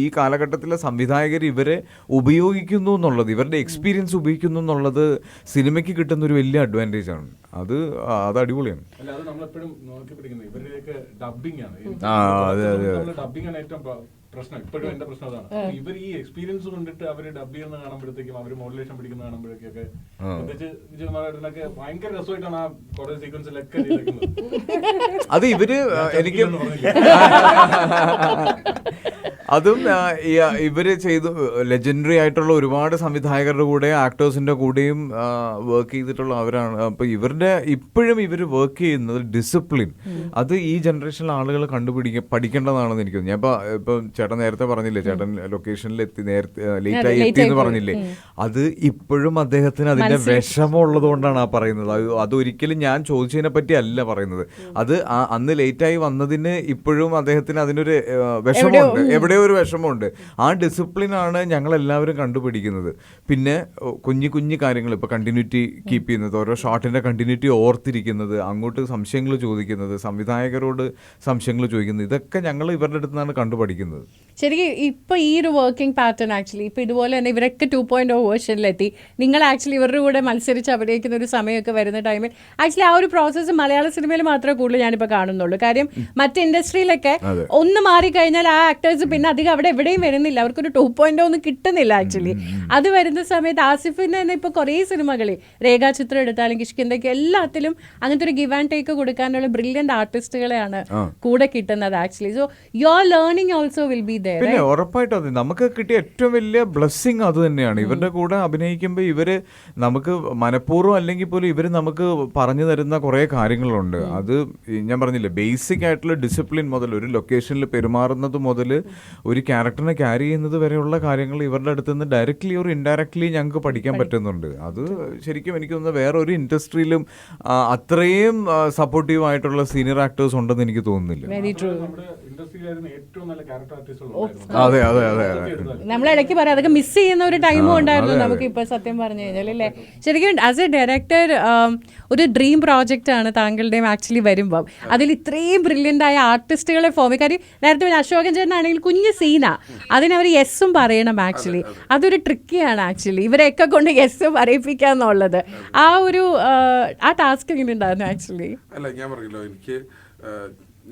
ഈ കാലഘട്ടത്തിലെ സംവിധായകർ ഇവരെ ഉപയോഗിക്കുന്നു എന്നുള്ളത്, ഇവരുടെ എക്സ്പീരിയൻസ് ഉപയോഗിക്കുന്നു എന്നുള്ളത് സിനിമയ്ക്ക് കിട്ടുന്ന ഒരു വലിയ അഡ്വാൻറ്റേജ് ആണ്. അത് അടിപൊളിയാണ്. പ്രശ്നം ഇപ്പോഴും എന്റെ പ്രശ്നം അതാണ്. ഇവർ ഈ എക്സ്പീരിയൻസ് കൊണ്ടിട്ട് അവര് ഡബ് ചെയ്യുന്ന കാണുമ്പോഴത്തേക്കും അവര് മോഡുലേഷൻ പിടിക്കുന്ന കാണുമ്പോഴേക്കൊക്കെ പ്രത്യേകിച്ച് ഭയങ്കര രസമായിട്ടാണ് ആ കുറേ സീക്വൻസിലൊക്കെ അത് ഇവര് എനിക്ക് അതും ഇവര് ചെയ്തു ലെജൻഡറി ആയിട്ടുള്ള ഒരുപാട് സംവിധായകരുടെ കൂടെ ആക്ടേഴ്സിന്റെ കൂടെയും വർക്ക് ചെയ്തിട്ടുള്ള അവരാണ്. അപ്പൊ ഇപ്പോഴും ഇവര് വർക്ക് ചെയ്യുന്നത് ഡിസിപ്ലിൻ, അത് ഈ ജനറേഷനിലെ ആളുകൾ പഠിക്കേണ്ടതാണെന്ന് എനിക്ക് തോന്നുന്നു. ഞാൻ ഇപ്പൊ ചേട്ടൻ നേരത്തെ പറഞ്ഞില്ലേ, ചേട്ടൻ ലൊക്കേഷനിൽ ലേറ്റായി എത്തിയെന്ന് പറഞ്ഞില്ലേ, അത് ഇപ്പോഴും അദ്ദേഹത്തിന് അതിന്റെ വിഷമം ഉള്ളത് കൊണ്ടാണ് ആ പറയുന്നത്. അതൊരിക്കലും ഞാൻ ചോദിച്ചതിനെ പറ്റി അല്ല പറയുന്നത്. അത് അന്ന് ലേറ്റായി വന്നതിന് ഇപ്പോഴും അദ്ദേഹത്തിന് അതിനൊരു വിഷമമുണ്ട്, എവിടെയോ ഒരു വിഷമമുണ്ട്. ആ ഡിസിപ്ലിനാണ് ഞങ്ങളെല്ലാവരും കണ്ടുപിടിക്കുന്നത്. പിന്നെ കുഞ്ഞു കാര്യങ്ങൾ, ഇപ്പോൾ കണ്ടിന്യൂറ്റി കീപ്പ് ചെയ്യുന്നത്, ഓരോ ഷോട്ടിൻ്റെ കണ്ടിന്യൂറ്റി ഓർത്തിരിക്കുന്നത്, അങ്ങോട്ട് സംശയങ്ങൾ ചോദിക്കുന്നത്, സംവിധായകരോട് സംശയങ്ങൾ ചോദിക്കുന്നത്, ഇതൊക്കെ ഞങ്ങൾ ഇവരുടെ അടുത്ത് നിന്നാണ് കണ്ടുപഠിക്കുന്നത്. ശരിക്കും ഇപ്പോൾ ഈ ഒരു വർക്കിംഗ് പാറ്റേൺ ആക്ച്വലി ഇപ്പോൾ ഇതുപോലെ തന്നെ ഇവരൊക്കെ 2.0 വേർഷനിലെത്തി. നിങ്ങൾ ആക്ച്വലി ഇവരുടെ കൂടെ മത്സരിച്ച് അഭിനയിക്കുന്ന ഒരു സമയമൊക്കെ വരുന്ന ടൈമിൽ ആക്ച്വലി ആ ഒരു പ്രോസസ്സ് മലയാള സിനിമയിൽ മാത്രമേ കൂടുതൽ ഞാനിപ്പോൾ കാണുന്നുള്ളൂ. കാര്യം മറ്റ് ഇൻഡസ്ട്രിയിലൊക്കെ ഒന്ന് മാറിക്കഴിഞ്ഞാൽ ആ ആക്ടേഴ്സ് പിന്നെ കാരണം അധികം അവിടെ എവിടെയും വരുന്നില്ല, അവർക്കൊരു 2.0 ഒന്നും കിട്ടുന്നില്ല ആക്ച്വലി. അത് വരുന്ന സമയത്ത് ആസിഫിന് തന്നെ ഇപ്പോൾ കുറേ സിനിമകളിൽ രേഖാചിത്രം എടുത്താലും കിഷ്കിന്ദയ്ക്ക് എല്ലാത്തിലും അങ്ങനത്തെ ഒരു ഗിവ് ആൻഡ് ടേക്ക് കൊടുക്കാനുള്ള ബ്രില്യൻ്റ് ആർട്ടിസ്റ്റുകളെയാണ് കൂടെ കിട്ടുന്നത് actually. So your learning also will be there. പിന്നെ ഉറപ്പായിട്ടും അത് നമുക്ക് കിട്ടിയ ഏറ്റവും വലിയ ബ്ലെസ്സിങ് അത് തന്നെയാണ്. ഇവരുടെ കൂടെ അഭിനയിക്കുമ്പോൾ ഇവര് നമുക്ക് മനഃപൂർവ്വം അല്ലെങ്കിൽ പോലും ഇവർ നമുക്ക് പറഞ്ഞു തരുന്ന കുറേ കാര്യങ്ങളുണ്ട്. അത് ഞാൻ പറഞ്ഞില്ലേ, ബേസിക് ആയിട്ടുള്ള ഡിസിപ്ലിൻ മുതൽ ഒരു ലൊക്കേഷനിൽ പെരുമാറുന്നത് മുതൽ ഒരു ക്യാരക്ടറിനെ ക്യാരി ചെയ്യുന്നത് വരെയുള്ള കാര്യങ്ങൾ ഇവരുടെ അടുത്ത് നിന്ന് ഡയറക്റ്റ്ലി ഒരു ഇൻഡയറക്ട്ലി ഞങ്ങൾക്ക് പഠിക്കാൻ പറ്റുന്നുണ്ട്. അത് ശരിക്കും എനിക്ക് തോന്നുന്നത് വേറെ ഒരു ഇൻഡസ്ട്രിയിലും അത്രയും സപ്പോർട്ടീവ് ആയിട്ടുള്ള സീനിയർ ആക്ടേഴ്സ് ഉണ്ടെന്ന് എനിക്ക് തോന്നുന്നില്ല. അതെ അതെ അതെ നമ്മളിടയ്ക്ക് പറയാം അതൊക്കെ മിസ് ചെയ്യുന്ന ഒരു ടൈമും ഉണ്ടായിരുന്നു നമുക്ക് ഇപ്പോൾ സത്യം പറഞ്ഞു കഴിഞ്ഞാൽ അല്ലേ. ശരിക്കും ആസ് എ ഡയറക്ടർ ഒരു ഡ്രീം പ്രോജക്റ്റ് ആണ് താങ്കളുടെയും ആക്ച്വലി വരുമ്പം. അതിൽ ഇത്രയും ബ്രില്യൻ്റ് ആയ ആർട്ടിസ്റ്റുകളെ ഫോം, കാര്യം നേരത്തെ അശോകൻ ചേട്ടനാണെങ്കിൽ കുഞ്ഞ് സീന, അതിനവർ യെസ്സും പറയണം ആക്ച്വലി. അതൊരു ട്രിക്കിയാണ് ആക്ച്വലി ഇവരെയൊക്കെ കൊണ്ട് യെസ് പറയിപ്പിക്കുക എന്നുള്ളത്. ആ ഒരു ആ ടാസ്ക് എങ്ങനെ ഉണ്ടായിരുന്നു ആക്ച്വലി? അല്ല, ഞാൻ പറയല്ലോ, എനിക്ക്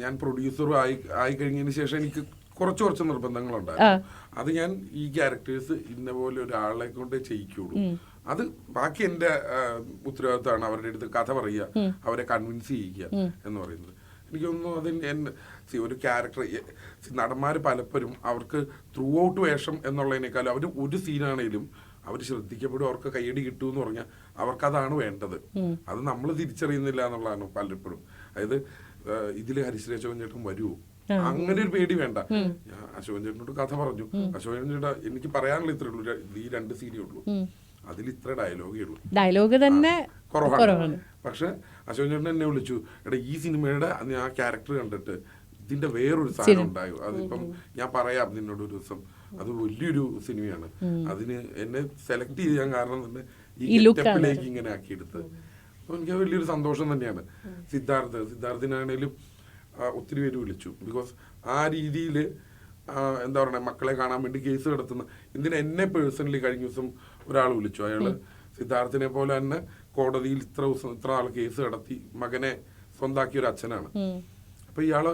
ഞാൻ പ്രൊഡ്യൂസറും ആയി കഴിഞ്ഞതിന് ശേഷം എനിക്ക് കുറച്ച് നിർബന്ധങ്ങളുണ്ടായിരുന്നു. അത് ഞാൻ ഈ ക്യാരക്ടേഴ്സ് ഇന്ന പോലെ ഒരാളെ കൊണ്ട് ചെയ്യിക്കുള്ളൂ. അത് ബാക്കി എന്റെ ഉത്തരവാദിത്തമാണ് അവരുടെ അടുത്ത് കഥ പറയുക, അവരെ കൺവിൻസ് ചെയ്യിക്കുക എന്ന് പറയുന്നത്. എനിക്കൊന്നും അതിന് ഒരു ക്യാരക്ടർ നടന്മാർ പലപ്പോഴും അവർക്ക് ത്രൂ ഔട്ട് വേഷം എന്നുള്ളതിനേക്കാളും അവർ ഒരു സീനാണേലും അവർ ശ്രദ്ധിക്കപ്പെടും, അവർക്ക് കയ്യടി കിട്ടും എന്ന് പറഞ്ഞാൽ അവർക്കതാണ് വേണ്ടത്. അത് നമ്മൾ തിരിച്ചറിയുന്നില്ല എന്നുള്ളതാണ് പലപ്പോഴും. അതായത് ഇതില് ഹരിശ്രീ അശോകൻ ചേട്ടൻ വരുമോ, അങ്ങനെ ഒരു പേടി വേണ്ട. ഞാൻ അശോകൻ ചേട്ടനോട് കഥ പറഞ്ഞു, അശോകൻ ചേട്ടാ എനിക്ക് പറയാനുള്ള ഇത്രേ ഉള്ളൂ, ഈ 2 സീനേ ഉള്ളൂ, അതിൽ ഇത്ര ഡയലോഗേ ഉള്ളൂ, ഡയലോഗ് തന്നെ കുറവാണ്. പക്ഷെ അശോകൻ ചേട്ടൻ എന്നെ വിളിച്ചു, എടാ ഈ സിനിമയുടെ ആ ക്യാരക്ടർ കണ്ടിട്ട് ഇതിന്റെ വേറൊരു സാധനം ഉണ്ടായോ, അതിപ്പം ഞാൻ പറയാം നിന്നോട് ഒരു ദിവസം, അത് വലിയൊരു സിനിമയാണ്, അതിന് എന്നെ സെലക്ട് ചെയ്യാൻ കാരണം തന്നെ ഈ സ്റ്റെപ്പിലേക്ക് ഇങ്ങനെ ആക്കിയെടുത്ത്. അപ്പൊ എനിക്ക് വലിയൊരു സന്തോഷം തന്നെയാണ്. സിദ്ധാർത്ഥിനാണേലും ഒത്തിരി പേര് വിളിച്ചു. ബിക്കോസ് ആ രീതിയിൽ എന്താ പറയുക, മക്കളെ കാണാൻ വേണ്ടി കേസ് കിടത്തുന്ന ഇതിന് എന്നെ പേഴ്സണലി കഴിഞ്ഞ ദിവസം ഒരാൾ വിളിച്ചു. അയാള് സിദ്ധാർത്ഥിനെ പോലെ തന്നെ കോടതിയിൽ ഇത്ര നാൾ കേസ് കിടത്തി മകനെ സ്വന്താക്കിയ ഒരു അച്ഛനാണ്. അപ്പൊ ഇയാള്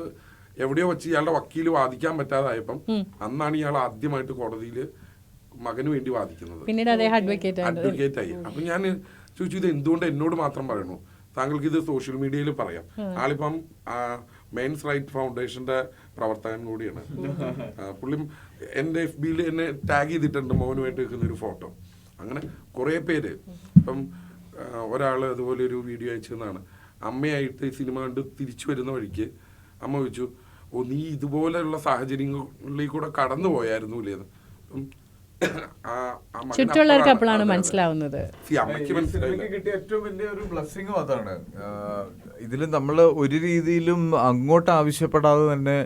എവിടെയോ വെച്ച് ഇയാളുടെ വക്കീല് വാദിക്കാൻ പറ്റാതായപ്പം അന്നാണ് ഇയാൾ ആദ്യമായിട്ട് കോടതിയിൽ മകന് വേണ്ടി വാദിക്കുന്നത്. അഡ്വക്കേറ്റ് ആയി. അപ്പൊ ഞാൻ ചോദിച്ചു, ഇത് എന്തുകൊണ്ട് എന്നോട് മാത്രം പറയണു, താങ്കൾക്ക് ഇത് സോഷ്യൽ മീഡിയയിൽ പറയാം. ആളിപ്പം മെയിൻസ് റൈറ്റ് ഫൗണ്ടേഷന്റെ പ്രവർത്തകൻ കൂടിയാണ്. പുള്ളി എന്റെ FB-യിൽ എന്നെ ടാഗ് ചെയ്തിട്ടുണ്ട് മോനുമായിട്ട് വെക്കുന്ന ഒരു ഫോട്ടോ. അങ്ങനെ കുറെ പേര്. ഇപ്പം ഒരാള് അതുപോലെ ഒരു വീഡിയോ അയച്ചതാണ്, അമ്മയായിട്ട് ഈ സിനിമ കണ്ട് തിരിച്ചു വരുന്ന വഴിക്ക് അമ്മ ചോദിച്ചു, ഓ നീ ഇതുപോലെയുള്ള സാഹചര്യങ്ങളിൽ കൂടെ കടന്നു പോയായിരുന്നു ഇല്ലേന്ന്. ചുറ്റുള്ളവർക്ക് അപ്പോഴാണ് മനസ്സിലാവുന്നത്. എനിക്ക് കിട്ടിയ ഏറ്റവും വലിയ ഒരു ബ്ലെസ്സിങ്ങും അതാണ്. ഇതിൽ നമ്മൾ ഒരു രീതിയിലും അങ്ങോട്ട് ആവശ്യപ്പെടാതെ തന്നെ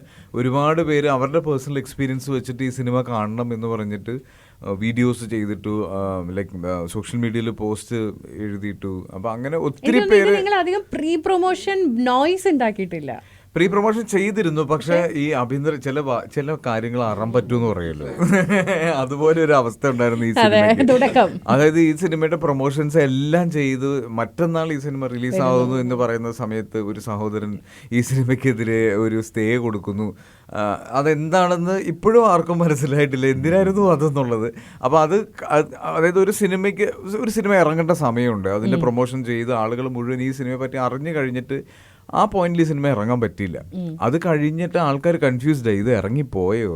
ഒരുപാട് പേര് അവരുടെ പേഴ്സണൽ എക്സ്പീരിയൻസ് വെച്ചിട്ട് ഈ സിനിമ കാണണം എന്ന് പറഞ്ഞിട്ട് വീഡിയോസ് ചെയ്തിട്ടു, ലൈക്ക് സോഷ്യൽ മീഡിയയിൽ പോസ്റ്റ് എഴുതിയിട്ടു. അപ്പൊ അങ്ങനെ ഒത്തിരി പേര്. നിങ്ങൾ അധികം പ്രീ പ്രൊമോഷൻ നോയ്സ് ഉണ്ടാക്കിയിട്ടില്ല. പ്രീ പ്രൊമോഷൻ ചെയ്തിരുന്നു, പക്ഷെ ഈ ആഭ്യന്തര ചില കാര്യങ്ങൾ അറാൻ പറ്റൂന്ന് പറയുമല്ലോ, അതുപോലെ ഒരു അവസ്ഥ ഉണ്ടായിരുന്നു ഈ സിനിമ. അതായത് ഈ സിനിമയുടെ പ്രൊമോഷൻസ് എല്ലാം ചെയ്ത് മറ്റന്നാൾ ഈ സിനിമ റിലീസ് ആവുന്നു എന്ന് പറയുന്ന സമയത്ത് ഒരു സഹോദരൻ ഈ സിനിമയ്ക്കെതിരെ ഒരു സ്റ്റേ കൊടുക്കുന്നു. അതെന്താണെന്ന് ഇപ്പോഴും ആർക്കും മനസ്സിലായിട്ടില്ല, എന്തിനായിരുന്നു അതെന്നുള്ളത്. അപ്പോൾ അതായത് ഒരു സിനിമ ഇറങ്ങേണ്ട സമയമുണ്ട്, അതിൻ്റെ പ്രൊമോഷൻ ചെയ്ത് ആളുകൾ മുഴുവൻ ഈ സിനിമയെ പറ്റി അറിഞ്ഞു കഴിഞ്ഞിട്ട് ആ പോയിന്റിൽ ഈ സിനിമ ഇറങ്ങാൻ പറ്റിയില്ല. അത് കഴിഞ്ഞിട്ട് ആൾക്കാർ കൺഫ്യൂസ്ഡ് ആയി, ഇത് ഇറങ്ങിപ്പോയോ,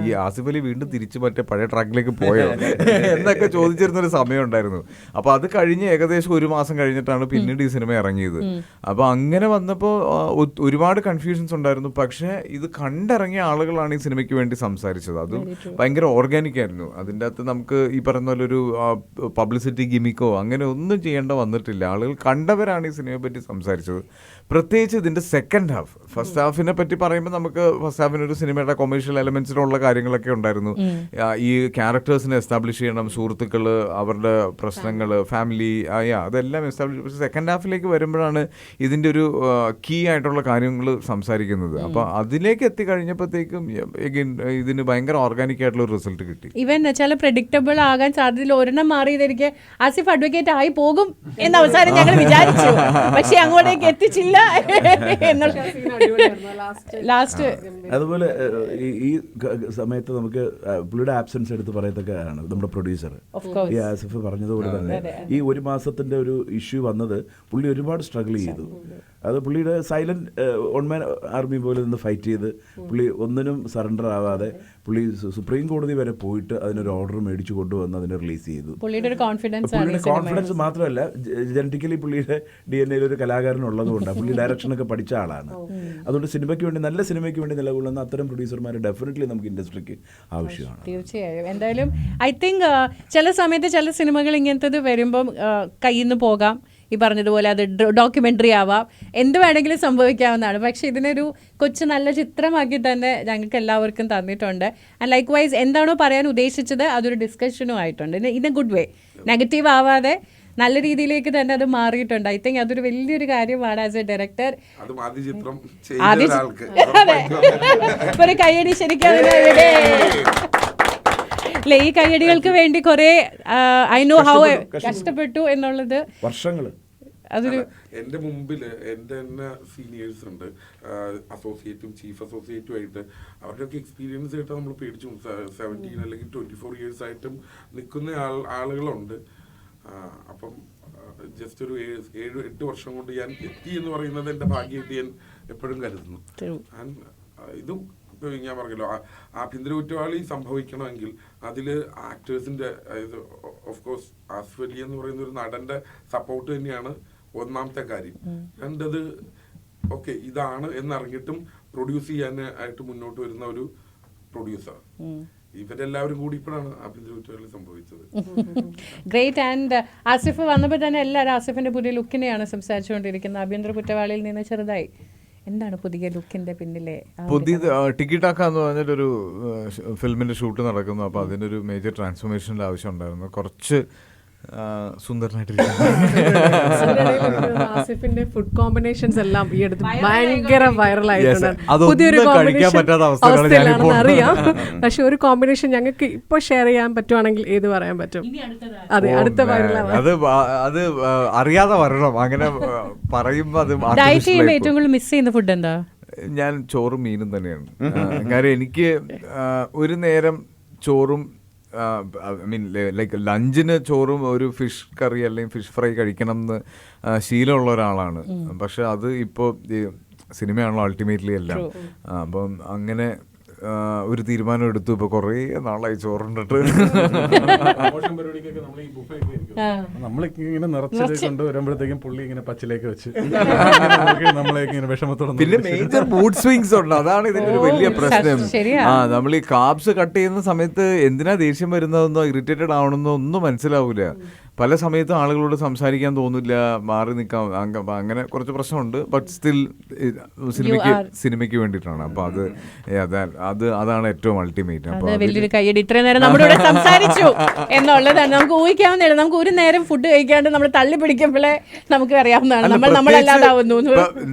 ഈ ആസിഫ് അലി വീണ്ടും തിരിച്ച് മറ്റേ പഴയ ട്രാക്കിലേക്ക് പോയോ എന്നൊക്കെ ചോദിച്ചിരുന്നൊരു സമയം ഉണ്ടായിരുന്നു. അപ്പോൾ അത് കഴിഞ്ഞ് ഏകദേശം 1 മാസം കഴിഞ്ഞിട്ടാണ് പിന്നീട് ഈ സിനിമ ഇറങ്ങിയത്. അപ്പോൾ അങ്ങനെ വന്നപ്പോൾ ഒരുപാട് കൺഫ്യൂഷൻസ് ഉണ്ടായിരുന്നു. പക്ഷേ ഇത് കണ്ടിറങ്ങിയ ആളുകളാണ് ഈ സിനിമയ്ക്ക് വേണ്ടി സംസാരിച്ചത്. അത് ഭയങ്കര ഓർഗാനിക് ആയിരുന്നു. അതിൻ്റെ അകത്ത് നമുക്ക് ഈ പറയുന്ന പോലെ ഒരു പബ്ലിസിറ്റി ഗിമിക്കോ അങ്ങനെ ഒന്നും ചെയ്യേണ്ട വന്നിട്ടില്ല. ആളുകൾ കണ്ടവരാണ് ഈ സിനിമയെ പറ്റി സംസാരിച്ചത്. പ്രത്യേകിച്ച് ഇതിൻ്റെ സെക്കൻഡ് ഹാഫ്. ഫസ്റ്റ് ഹാഫിനെ പറ്റി പറയുമ്പോൾ നമുക്ക് ഫസ്റ്റ് ഹാഫിന് ഒരു സിനിമയുടെ കൊമേഴ്ഷ്യൽ എലമെന്റ്സിലുള്ള കാര്യങ്ങളൊക്കെ ഉണ്ടായിരുന്നു. ഈ ക്യാരക്ടേഴ്സിനെ എസ്റ്റാബ്ലിഷ് ചെയ്യണം, സുഹൃത്തുക്കൾ, അവരുടെ പ്രശ്നങ്ങൾ, ഫാമിലി, അതെല്ലാം എസ്റ്റാബ്ലിഷ്. സെക്കൻഡ് ഹാഫിലേക്ക് വരുമ്പോഴാണ് ഇതിൻ്റെ ഒരു കീ ആയിട്ടുള്ള കാര്യങ്ങൾ സംസാരിക്കുന്നത്. അപ്പോൾ അതിലേക്ക് എത്തിക്കഴിഞ്ഞപ്പോഴത്തേക്കും ഇതിന് ഭയങ്കര ഓർഗാനിക് ആയിട്ടുള്ള ഒരു റിസൾട്ട് കിട്ടി. ഇവൻ ചില പ്രെഡിക്റ്റബിൾ ആകാൻ സാധ്യതയിൽ ഒരെണ്ണം മാറിയതായിരിക്കും ആസിഫ് അഡ്വക്കേറ്റ് ആയി പോകും എന്ന അവസാനം ഞങ്ങൾ വിചാരിച്ചു, പക്ഷെ അങ്ങോട്ടേക്ക് എത്തിച്ചില്ല ലാസ്റ്റ് അതുപോലെ ഈ സമയത്ത് നമുക്ക് പുള്ളിയുടെ ആബ്സെൻസ് എടുത്ത് പറയത്തക്കാണ് നമ്മുടെ പ്രൊഡ്യൂസർ ഈ ആസിഫ് പറഞ്ഞതുപോലെ തന്നെ ഈ ഒരു മാസത്തിന്റെ ഒരു ഇഷ്യൂ വന്നത് പുള്ളി ഒരുപാട് സ്ട്രഗിൾ ചെയ്തു. അത് പുള്ളിയുടെ സൈലന്റ് ഓൺമാൻ ആർമി പോലെ നിന്ന് ഫൈറ്റ് ചെയ്ത് പുള്ളി ഒന്നിനും സറണ്ടർ ആവാതെ പുള്ളി സുപ്രീം കോടതി വരെ പോയിട്ട് അതിനൊരു ഓർഡർ മേടിച്ചു കൊണ്ടുവന്ന് അതിനെ റിലീസ് ചെയ്തു. പുള്ളിയുടെ കോൺഫിഡൻസ് മാത്രമല്ല, ജനറ്റിക്കലി പുള്ളിയുടെ DNA ഒരു കലാകാരനുള്ളതുകൊണ്ടാണ്. പുള്ളി ഡയറക്ഷനൊക്കെ പഠിച്ച ആളാണ്. അതുകൊണ്ട് സിനിമയ്ക്ക് വേണ്ടി, നല്ല സിനിമയ്ക്ക് വേണ്ടി നിലകൊള്ളുന്ന അത്തരം പ്രൊഡ്യൂസർമാർ ഡെഫിനറ്റ്ലി നമുക്ക് ഇൻഡസ്ട്രിക്ക് ആവശ്യമാണ്. തീർച്ചയായും. എന്തായാലും ഐ തിങ്ക് ചില സമയത്ത് ചില സിനിമകൾ ഇങ്ങനത്തത് വരുമ്പം കയ്യിൽ നിന്ന് പോകാം. ഈ പറഞ്ഞതുപോലെ അത് ഡോക്യുമെൻ്ററി ആവാം, എന്ത് വേണമെങ്കിലും സംഭവിക്കാവുന്നതാണ്. പക്ഷെ ഇതിനൊരു കൊച്ചു നല്ല ചിത്രമാക്കി തന്നെ ഞങ്ങൾക്ക് എല്ലാവർക്കും തന്നിട്ടുണ്ട്. ആൻഡ് ലൈക്ക് വൈസ് എന്താണോ പറയാൻ ഉദ്ദേശിച്ചത് അതൊരു ഡിസ്കഷനും ആയിട്ടുണ്ട്. In A good way, negative ആവാതെ നല്ല രീതിയിലേക്ക് തന്നെ അത് മാറിയിട്ടുണ്ട്. ഐ തിങ്ക് അതൊരു വലിയൊരു കാര്യമാണ് ആസ് എ ഡയറക്ടർ. ഒരു കയ്യടി ശരിക്കും അല്ലേ? ഈ കയ്യടികൾക്ക് വേണ്ടി കുറെ ഐ നോ ഹൗ കഷ്ടപ്പെട്ടു എന്നുള്ളത് വർഷങ്ങള്. അതൊരു എന്റെ മുമ്പിൽ എന്റെ തന്നെ സീനിയേഴ്സ് ഉണ്ട്, അസോസിയേറ്റും ചീഫ് അസോസിയേറ്റും ആയിട്ട്. അവരുടെയൊക്കെ എക്സ്പീരിയൻസ് ആയിട്ട് നമ്മൾ പേടിച്ചു 17 അല്ലെങ്കിൽ 24 years ആയിട്ടും നിൽക്കുന്ന ആളുകളുണ്ട്. അപ്പം ജസ്റ്റ് ഒരു 7-8 വർഷം കൊണ്ട് ഞാൻ എത്തി എന്ന് പറയുന്നത് എന്റെ ഭാഗ്യമായിട്ട് ഞാൻ എപ്പോഴും കരുതുന്നു. ഇതും ഞാൻ പറഞ്ഞല്ലോ, ആഭ്യന്തര കുറ്റവാളി സംഭവിക്കണമെങ്കിൽ അതിൽ ആക്ടേഴ്സിന്റെ, അതായത് ഓഫ് കോഴ്സ് ആസിഫ് അലി എന്ന് പറയുന്ന ഒരു നടന്റെ സപ്പോർട്ട് തന്നെയാണ് ഒന്നാമത്തെ കാര്യം. രണ്ടത് ഓക്കെ ഇതാണ് എന്നറിഞ്ഞിട്ടും പ്രൊഡ്യൂസ് ചെയ്യാനായിട്ട് മുന്നോട്ട് വരുന്ന ഒരു പ്രൊഡ്യൂസർ. ഇവരെല്ലാവരും കൂടി ഇപ്പോഴാണ് ആഭ്യന്തര കുറ്റവാളി സംഭവിച്ചത്. ഗ്രേറ്റ്. ആൻഡ് ആസിഫ് വന്നപ്പോൾ തന്നെ എല്ലാവരും ആസിഫിന്റെ പുതിയ ലുക്കിനെയാണ് സംസാരിച്ചുകൊണ്ടിരിക്കുന്നത്. ആഭ്യന്തര കുറ്റവാളിയിൽ നിന്ന് ചെറുതായി എന്താണ് പുതിയ ലുക്കിന്റെ പിന്നിലെ? പുതിയ ടിക്കിടാക്ക എന്ന് പറഞ്ഞിട്ടൊരു ഫിലിമിന്റെ ഷൂട്ട് നടക്കുന്നു. അപ്പോൾ അതിനൊരു മേജർ ട്രാൻസ്ഫോർമേഷൻ്റെ ആവശ്യം ഉണ്ടായിരുന്നു. കുറച്ച് ആസിഫിന്റെ ഫുഡ് കോമ്പിനേഷൻസ് എല്ലാം ഈ അടുത്ത് ഭയങ്കര വൈറലായിട്ടുണ്ട്. അറിയാം, പക്ഷെ ഒരു കോമ്പിനേഷൻ ഞങ്ങൾക്ക് ഇപ്പൊ ഷെയർ ചെയ്യാൻ പറ്റുവാണെങ്കിൽ ഏത് പറയാൻ പറ്റും? അതെ, അടുത്ത വൈറലാണ്. അത് അറിയാതെ വരണം. അങ്ങനെ പറയുമ്പോ അത് ഏറ്റവും കൂടുതൽ മിസ് ചെയ്യുന്ന ഫുഡ് എന്താ? ഞാൻ ചോറും മീനും തന്നെയാണ്. കാര്യം എനിക്ക് ഒരു നേരം ചോറും, ഐ മീൻ ലൈക്ക് ലഞ്ചിന് ചോറും ഒരു ഫിഷ് കറി അല്ലെങ്കിൽ ഫിഷ് ഫ്രൈ കഴിക്കണം എന്ന് ശീലമുള്ള ഒരാളാണ്. പക്ഷെ അത് ഇപ്പോൾ സിനിമയാണല്ലോ അൾട്ടിമേറ്റ്ലി എല്ലാം. അപ്പം അങ്ങനെ ഒരു തീരുമാനം എടുത്തു. ഇപ്പൊ കുറേ നാളായി ചോറുണ്ടിട്ട്. നമ്മളിങ്ങനെ നിറച്ചിലേക്ക് കൊണ്ട് വരുമ്പോഴത്തേക്കും പുള്ളി ഇങ്ങനെ പച്ചിലേക്ക് വെച്ച് നമ്മളെയൊക്കെ ഇങ്ങനെ വിഷമത്തോടെ. പിന്നെ മേജർ മൂഡ് സ്വിങ്സ് ഉണ്ട്, അതാണ് ഇതിന്റെ ഒരു വലിയ പ്രശ്നം. നമ്മൾ ഈ കാബ്സ് കട്ട് ചെയ്യുന്ന സമയത്ത് എന്തിനാ ദേഷ്യം വരുന്നതെന്നോ ഇറിറ്റേറ്റഡ് ആവണമെന്നോ ഒന്നും മനസ്സിലാവൂല. പല സമയത്തും ആളുകളോട് സംസാരിക്കാൻ തോന്നില്ല, മാറി നിൽക്കാം, അങ്ങനെ കുറച്ച് പ്രശ്നമുണ്ട്. ബട്ട് സ്റ്റിൽ സിനിമയ്ക്ക് വേണ്ടിയിട്ടാണ്. അപ്പൊ അതാണ് ഏറ്റവും അൾട്ടിമേറ്റ്. അപ്പൊ വലിയൊരു കയ്യടി. ഇത്രയും നേരം നമ്മുടെ സംസാരിച്ചു എന്നുള്ളതാണ്. നമുക്ക് ഊഹിക്കാവുന്നതാണ്. നമുക്ക് ഒരു നേരം ഫുഡ് കഴിക്കാണ്ട് നമ്മൾ തള്ളി പിടിക്കുമ്പോഴേ നമുക്ക് അറിയാവുന്നതാണ് നമ്മളല്ലാതാവുന്നു.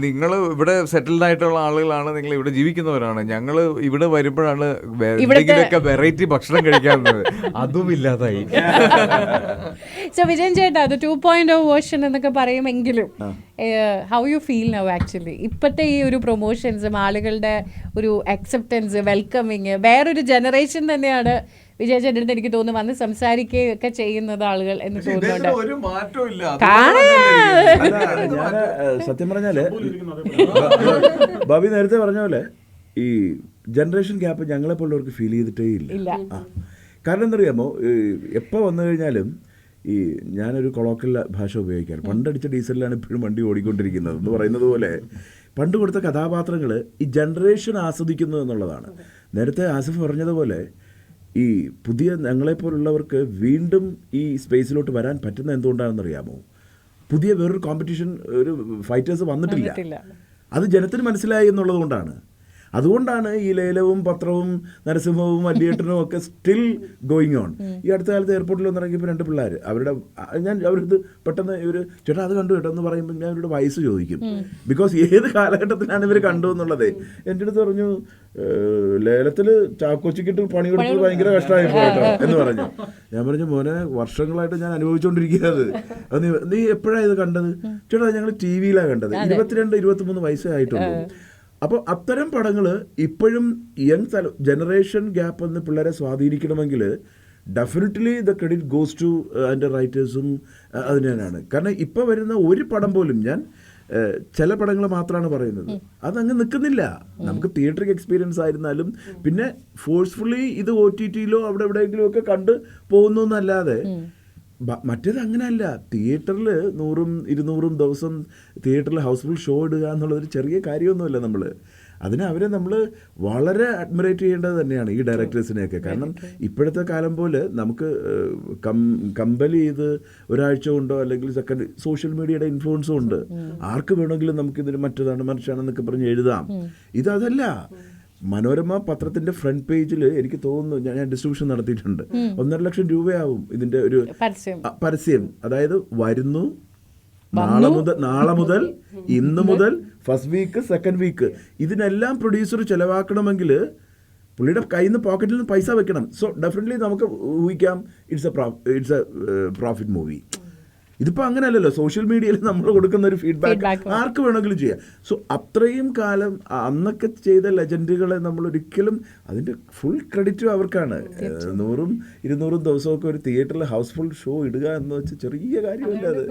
നിങ്ങൾ ഇവിടെ സെറ്റിൽഡ് ആയിട്ടുള്ള ആളുകളാണ്, നിങ്ങൾ ഇവിടെ ജീവിക്കുന്നവരാണ്. ഞങ്ങൾ ഇവിടെ വരുമ്പോഴാണ് എന്തെങ്കിലുമൊക്കെ വെറൈറ്റി ഭക്ഷണം കഴിക്കാവുന്നത്. അതും ഇല്ലാതായി. സോ വിജയൻ ചേട്ടാ, അത് 2.0 വേർഷൻ എന്നൊക്കെ പറയുമെങ്കിലും how you feel now actually? ഇപ്പോഴത്തെ ഈ ഒരു പ്രൊമോഷൻസും ആളുകളുടെ ഒരു അക്സെപ്റ്റൻസ്, വെൽക്കമിങ്, വേറൊരു ജനറേഷൻ തന്നെയാണ് വിജയ ചേട്ടൻ എനിക്ക് തോന്നുന്നു വന്ന് സംസാരിക്കുകയൊക്കെ ചെയ്യുന്നത് ആളുകൾ എന്ന് തോന്നുന്നുണ്ട്. സത്യം പറഞ്ഞാല് ബാബി നേരത്തെ പറഞ്ഞ പോലെ ഈ ജനറേഷൻ ഗ്യാപ്പ് ഞങ്ങളെപ്പോലുള്ളവർക്ക് ഫീൽ ചെയ്തിട്ടേ ഇല്ല. കാരണം എന്തറിയാമോ, എപ്പോൾ വന്നു കഴിഞ്ഞാലും ഈ ഞാനൊരു കൊളോക്കൽ ഭാഷ ഉപയോഗിക്കാൻ, പണ്ടടിച്ച ഡീസലിലാണ് ഇപ്പോഴും വണ്ടി ഓടിക്കൊണ്ടിരിക്കുന്നത് എന്ന് പറയുന്നത് പോലെ പണ്ട് കൊടുത്ത കഥാപാത്രങ്ങൾ ഈ ജനറേഷൻ ആസ്വദിക്കുന്നു എന്നുള്ളതാണ്. നേരത്തെ ആസിഫ് പറഞ്ഞതുപോലെ ഈ പുതിയ ഞങ്ങളെപ്പോലുള്ളവർക്ക് വീണ്ടും ഈ സ്പേസിലോട്ട് വരാൻ പറ്റുന്ന എന്തുകൊണ്ടാണെന്നറിയാമോ? പുതിയ വേറൊരു കോമ്പറ്റീഷൻ, ഒരു ഫൈറ്റേഴ്സ് വന്നിട്ടില്ല. അത് ജനത്തിന് മനസ്സിലായി എന്നുള്ളത് കൊണ്ടാണ്. അതുകൊണ്ടാണ് ഈ ലേലവും പത്രവും നരസിംഹവും വല്യേട്ടനും ഒക്കെ സ്റ്റിൽ ഗോയിങ് ഓൺ. ഈ അടുത്ത കാലത്ത് എയർപോർട്ടിൽ വന്നിറങ്ങിയപ്പോൾ 2 പിള്ളേർ അവരടുത്ത് പെട്ടെന്ന് ഇവർ ചേട്ടാ അത് കണ്ടു കേട്ടോ എന്ന് പറയുമ്പോൾ ഞാൻ ഇവരുടെ വയസ്സ് ചോദിക്കും. ബിക്കോസ് ഏത് കാലഘട്ടത്തിലാണ് ഇവർ കണ്ടു എന്നുള്ളത്. എൻ്റെ അടുത്ത് പറഞ്ഞു ലേലത്തിൽ ചാക്കോച്ചിക്കിട്ട് പണി കൊടുത്തത് ഭയങ്കര കഷ്ടമായി പോയിട്ടോ എന്ന് പറഞ്ഞു. ഞാൻ പറഞ്ഞു മോനെ വർഷങ്ങളായിട്ട് ഞാൻ അനുഭവിച്ചുകൊണ്ടിരിക്കുന്നത്. നീ എപ്പോഴാണ് ഇത് കണ്ടത്? ചേട്ടാ ഞങ്ങൾ TV-യിലാണ് കണ്ടത്. 22-23 വയസ്സേ ആയിട്ടുള്ളൂ. അപ്പോൾ അത്തരം പടങ്ങൾ ഇപ്പോഴും യങ് ജനറേഷൻ ഗ്യാപ്പ് എന്ന് പിള്ളേരെ സ്വാധീനിക്കണമെങ്കിൽ definitely the credit goes to അതിൻ്റെ റൈറ്റേഴ്സും അതിന് തന്നെയാണ്. കാരണം ഇപ്പോൾ വരുന്ന ഒരു പടം പോലും ഞാൻ ചില പടങ്ങൾ മാത്രമാണ് പറയുന്നത്, അതങ്ങ് നിൽക്കുന്നില്ല. നമുക്ക് തിയേറ്ററിക് എക്സ്പീരിയൻസ് ആയിരുന്നാലും പിന്നെ ഫോഴ്സ്ഫുള്ളി ഇത് OTT-യിലോ അവിടെ എവിടെയെങ്കിലും ഒക്കെ കണ്ട് പോകുന്നു എന്നല്ലാതെ മറ്റേത് അങ്ങനെയല്ല. തിയേറ്ററിൽ 100-200 ദിവസം തിയേറ്ററിൽ ഹൗസ്ഫുൾ ഷോ ഇടുക എന്നുള്ളതൊരു ചെറിയ കാര്യമൊന്നുമല്ല. അവരെ നമ്മൾ വളരെ അഡ്മിറേറ്റ് ചെയ്യേണ്ടത് തന്നെയാണ് ഈ ഡയറക്ടേഴ്സിനെയൊക്കെ. കാരണം ഇപ്പോഴത്തെ കാലം പോലെ നമുക്ക് കമ്പൽ ചെയ്ത് ഒരാഴ്ച കൊണ്ടോ അല്ലെങ്കിൽ സെക്കൻഡ് സോഷ്യൽ മീഡിയയുടെ ഇൻഫ്ലുവൻസും ഉണ്ട്. ആർക്ക് വേണമെങ്കിലും നമുക്കിതിന് മറിച്ചാണെന്നൊക്കെ പറഞ്ഞ് എഴുതാം. ഇതല്ല. മനോരമ പത്രത്തിന്റെ ഫ്രണ്ട് പേജിൽ എനിക്ക് തോന്നുന്നു, ഞാൻ ഡിസ്ട്രിബ്യൂഷൻ നടത്തിയിട്ടുണ്ട്, 1.5 ലക്ഷം രൂപയാവും ഇതിന്റെ ഒരു പരസ്യം. അതായത് വരുന്നു നാളെ മുതൽ ഇന്ന് മുതൽ ഫസ്റ്റ് വീക്ക് സെക്കൻഡ് വീക്ക് ഇതിനെല്ലാം പ്രൊഡ്യൂസർ ചെലവാക്കണമെങ്കിൽ പുള്ളിയുടെ കയ്യിൽ നിന്ന് പോക്കറ്റിൽ നിന്ന് പൈസ വെക്കണം. സോ ഡെഫിനറ്റ്ലി നമുക്ക് ഊഹിക്കാം ഇറ്റ്സ് എ പ്രോഫിറ്റ് മൂവി. ഇതിപ്പോൾ അങ്ങനെയല്ലല്ലോ. സോഷ്യൽ മീഡിയയിൽ നമ്മൾ കൊടുക്കുന്ന ഒരു ഫീഡ്ബാക്ക് ആർക്ക് വേണമെങ്കിലും ചെയ്യാം. സോ അത്രയും കാലം അന്നൊക്കെ ചെയ്ത ലെജൻഡുകളെ നമ്മൾ ഒരിക്കലും അതിൻ്റെ ഫുൾ ക്രെഡിറ്റും അവർക്കാണ്. 100-200 ദിവസമൊക്കെ ഒരു തിയേറ്ററിൽ ഹൗസ്ഫുൾ ഷോ ഇടുക എന്ന് വെച്ചാൽ ചെറിയ കാര്യമല്ല അത്.